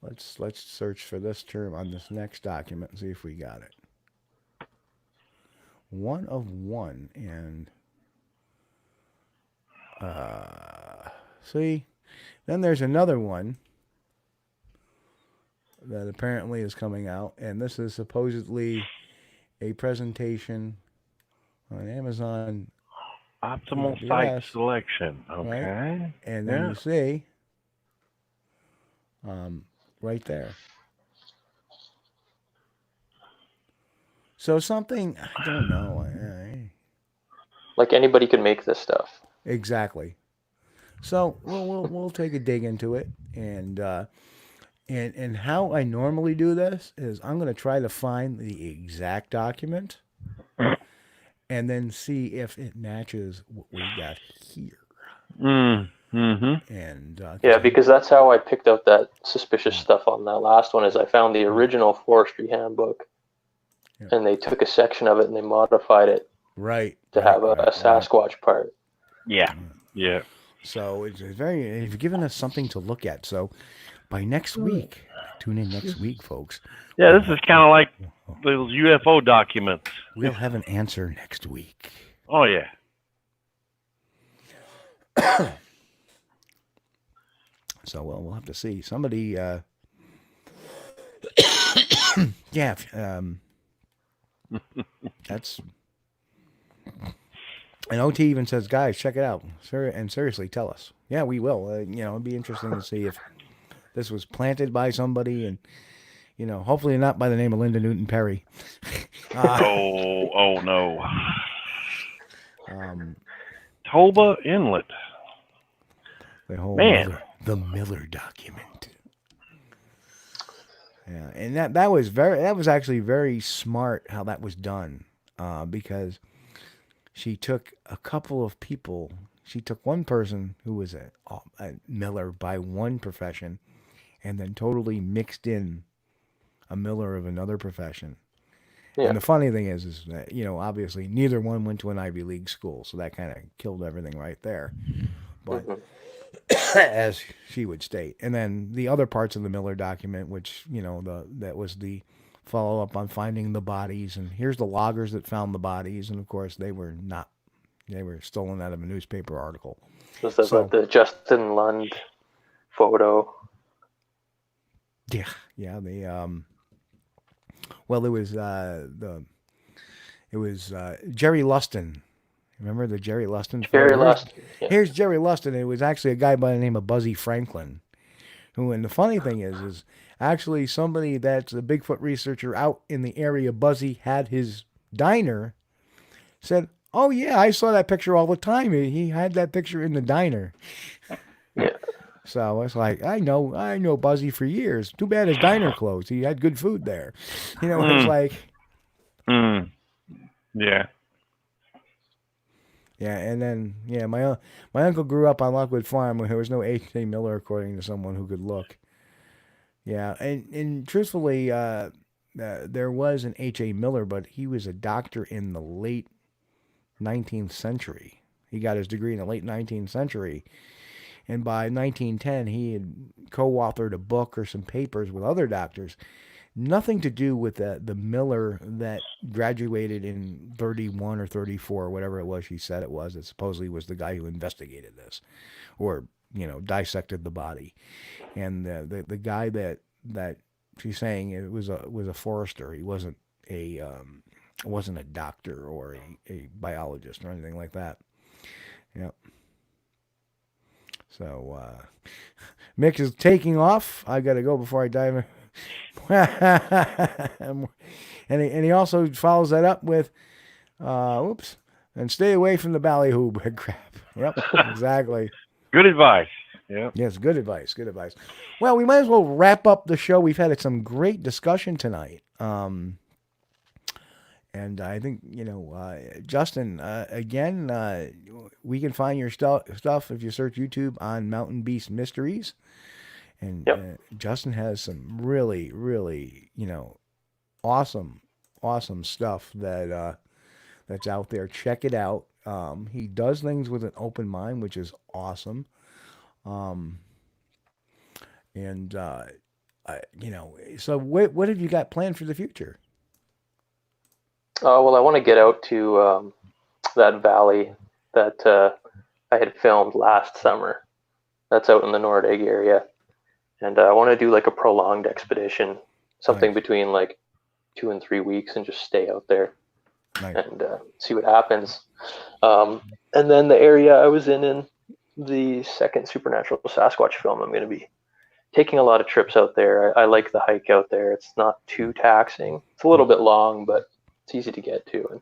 let's search for this term on this next document and see if we got it. 1 of 1, and see, then there's another one that apparently is coming out, and this is supposedly a presentation on Amazon. Optimal site selection. Okay. Right? And then you see right there. So something, I don't know. Like anybody could make this stuff. Exactly. So we'll take a dig into it, and how I normally do this is I'm going to try to find the exact document, and then see if it matches what we got here. And yeah, because that's how I picked up that suspicious stuff on that last one. Is I found the original forestry handbook, and they took a section of it and they modified it to have a Sasquatch part. Yeah. Yeah. So you've given us something to look at. So by next week, tune in next week, folks. Yeah, this is kind of like those UFO documents. We'll have an answer next week. Oh, yeah. So, we'll have to see. Somebody, yeah, that's, and OT even says, guys, check it out. And seriously, tell us. Yeah, we will. It'd be interesting to see if this was planted by somebody and, hopefully not by the name of Linda Newton Perry. Oh no. Toba Inlet. The whole the Miller document. Yeah, and that was actually very smart how that was done, because she took a couple of people. She took one person who was a miller by one profession, and then totally mixed in a miller of another profession. Yeah. And the funny thing is that, obviously neither one went to an Ivy League school, so that kind of killed everything right there. But as she would state, and then the other parts of the Miller document, which that was the follow up on finding the bodies, and here's the loggers that found the bodies, and of course they were stolen out of a newspaper article. Was that the Justin Lund photo? Yeah. Well, it was Jerry Lustin. Remember the Jerry Lustin? Jerry Lustin. Yeah. Here's Jerry Lustin. It was actually a guy by the name of Buzzy Franklin, who, and the funny thing is actually somebody that's a Bigfoot researcher out in the area Buzzy had his diner, said, "Oh yeah, I saw that picture all the time. He had that picture in the diner." Yeah. So it's like, I know Buzzy for years. Too bad his diner closed. He had good food there. It's like. Yeah. Yeah, and then, my uncle grew up on Lockwood Farm where there was no H.A. Miller, according to someone who could look. Yeah, and truthfully, there was an H.A. Miller, but he was a doctor in the late 19th century. He got his degree in the late 19th century. And by 1910, he had co-authored a book or some papers with other doctors. Nothing to do with the Miller that graduated in 31 or 34, or whatever it was she said it was. It supposedly was the guy who investigated this or, dissected the body. And the guy that she's saying it was a forester. He wasn't a doctor or a biologist or anything like that. Yep. So, Mick is taking off. I got to go before I dive in. and he also follows that up with, and stay away from the ballyhoo crap. Yep, exactly. Good advice. Yeah. Yes, good advice. Good advice. Well, we might as well wrap up the show. We've had some great discussion tonight. And I think, Justin, again, we can find your stuff if you search YouTube on Mountain Beast Mysteries. And Justin has some really, really, awesome stuff that's out there. Check it out. He does things with an open mind, which is awesome. So what have you got planned for the future? Well, I want to get out to that valley that I had filmed last summer. That's out in the Nordegg area. And I want to do like a prolonged expedition, something between like 2 and 3 weeks, and just stay out there and see what happens. And then the area I was in the second Supernatural Sasquatch film, I'm going to be taking a lot of trips out there. I like the hike out there. It's not too taxing. It's a little bit long, but it's easy to get to, and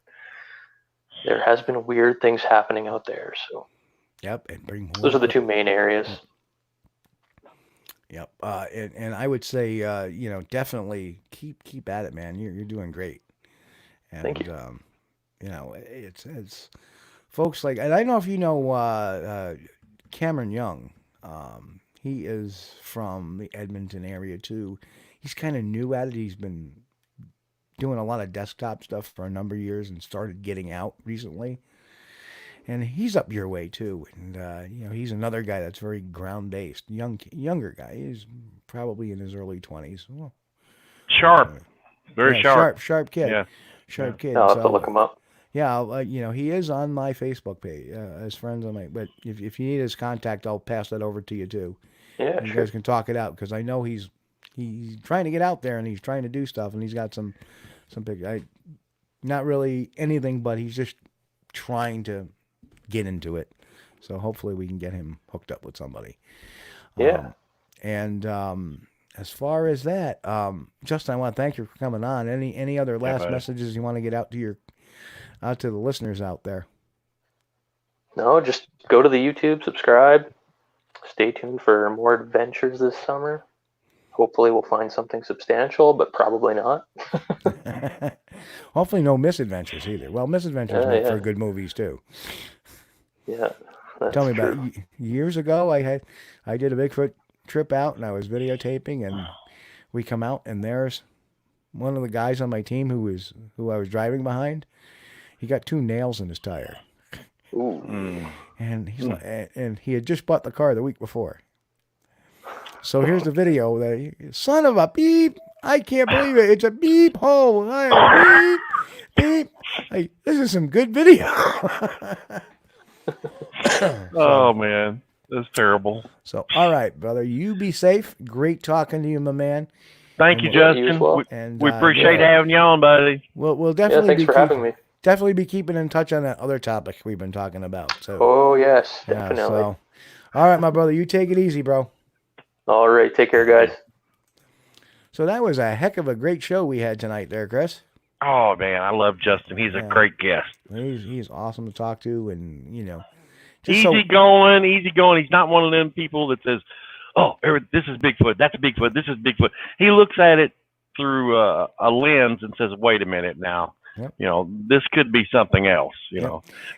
there has been weird things happening out there. So, yep, and bring more. Those are the two main areas. Yep, and I would say, definitely keep at it, man. You're doing great. And, thank you. It's folks like, and I don't know if you know Cameron Young. He is from the Edmonton area too. He's kind of new at it. He's been doing a lot of desktop stuff for a number of years and started getting out recently. And he's up your way too. And he's another guy that's very ground based, younger guy. He's probably in his early 20s. Well, Sharp, very sharp, sharp kid. Yeah, sharp kid. I'll have to look him up. Yeah, he is on my Facebook page as friends on my. But if you need his contact, I'll pass that over to you too. Yeah, you sure. guys can talk it out because I know he's trying to get out there and he's trying to do stuff and he's got some big. Not really anything, but he's just trying to get into it. So hopefully we can get him hooked up with somebody. Yeah. As far as that, Justin, I want to thank you for coming on. Any other last messages you want to get out to the listeners out there? No, just go to the YouTube, subscribe. Stay tuned for more adventures this summer. Hopefully we'll find something substantial, but probably not. Hopefully no misadventures either. Well, misadventures make for good movies too. Yeah. Tell me about it. Years ago, I did a Bigfoot trip out and I was videotaping and we come out and there's one of the guys on my team who I was driving behind. He got 2 nails in his tire. Ooh. And he's like, and he had just bought the car the week before. So here's the video. Son of a beep! I can't believe it. It's a beep hole. Beep, beep. This is some good video. Oh man, that's terrible. So all right, brother, you be safe. Great talking to you, my man. Thank you, Justin. We appreciate having you on, buddy. We'll definitely. Thanks for having me. Definitely be keeping in touch on that other topic we've been talking about. So. Oh yes, definitely. So, all right, my brother, you take it easy, bro. All right, take care, guys. So that was a heck of a great show we had tonight there, Chris. Oh man, I love Justin. He's a great guest. He's awesome to talk to, and easy going. He's not one of them people that says, "Oh, this is Bigfoot. That's Bigfoot. This is Bigfoot." He looks at it through a lens and says, "Wait a minute now. Yep. This could be something else."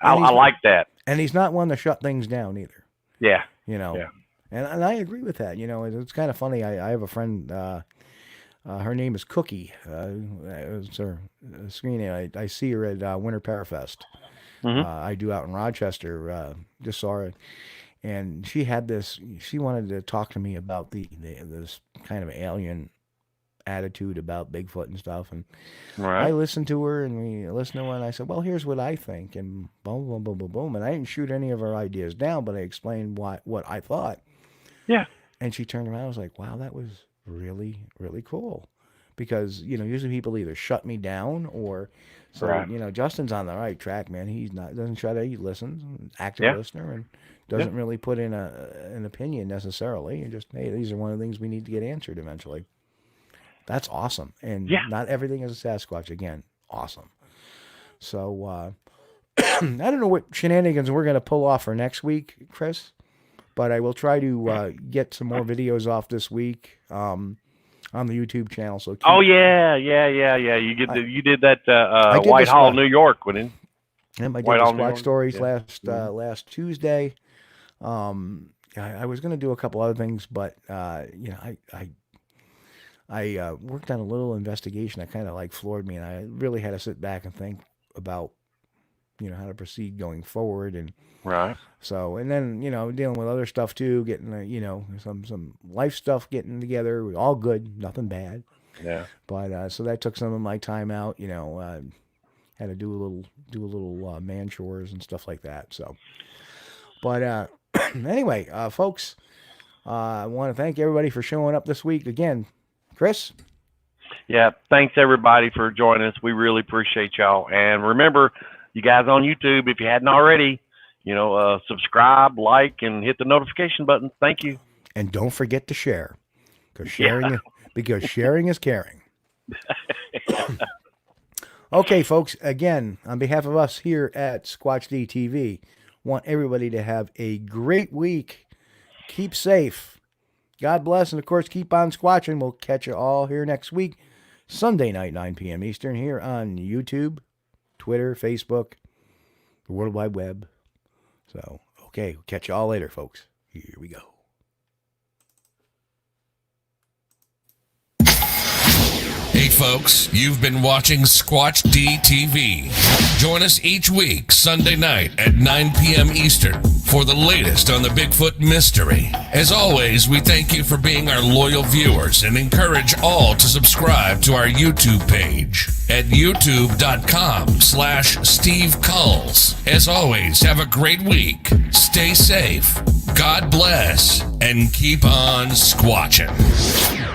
I like that. And he's not one to shut things down either. Yeah. Yeah. And I agree with that. It's kind of funny. I have a friend. Her name is Cookie. It's her screen name. I see her at Winter Parafest. Mm-hmm. I do out in Rochester. Just saw her, and she had this. She wanted to talk to me about this kind of alien attitude about Bigfoot and stuff. And I listened to her, and we listened to her, and I said, "Well, here's what I think." And boom, boom, boom, boom, boom. And I didn't shoot any of her ideas down, but I explained what I thought. Yeah. And she turned around. I was like, "Wow, that was really, really cool," because usually people either shut me down or Justin's on the right track, man. He's not doesn't shut it. He listens, active listener, and doesn't really put in an opinion necessarily. And just, hey, these are one of the things we need to get answered eventually. That's awesome, and not everything is a Sasquatch. Again, awesome. So I don't know what shenanigans we're gonna pull off for next week, Chris. But I will try to get some more videos off this week on the YouTube channel. So yeah. You did that Whitehall, New York, wouldn't you? I did the Squatch stories last Tuesday. I was going to do a couple other things, but I worked on a little investigation that kind of floored me, and I really had to sit back and think about how to proceed going forward. And so, and then dealing with other stuff too, getting some life stuff getting together, all good, nothing bad. Yeah. But so that took some of my time out. Had to do a little man chores and stuff like that. So, but anyway, folks, I want to thank everybody for showing up this week again. Chris. Yeah, thanks everybody for joining us. We really appreciate y'all. And remember, you guys on YouTube, if you hadn't already, subscribe, like, and hit the notification button. Thank you. And don't forget to share, because sharing is caring. Okay, folks. Again, on behalf of us here at Squatch-D TV, want everybody to have a great week. Keep safe. God bless, and of course, keep on squatching. We'll catch you all here next week, Sunday night, 9 p.m. Eastern, here on YouTube, Twitter, Facebook, the World Wide Web. So, okay, we'll catch you all later, folks. Here we go. Hey folks. You've been watching Squatch-D TV. Join us each week, Sunday night at 9 p.m. Eastern, for the latest on the Bigfoot mystery. As always, we thank you for being our loyal viewers and encourage all to subscribe to our YouTube page at youtube.com/Steve Kulls. As always, have a great week. Stay safe. God bless. And keep on squatching.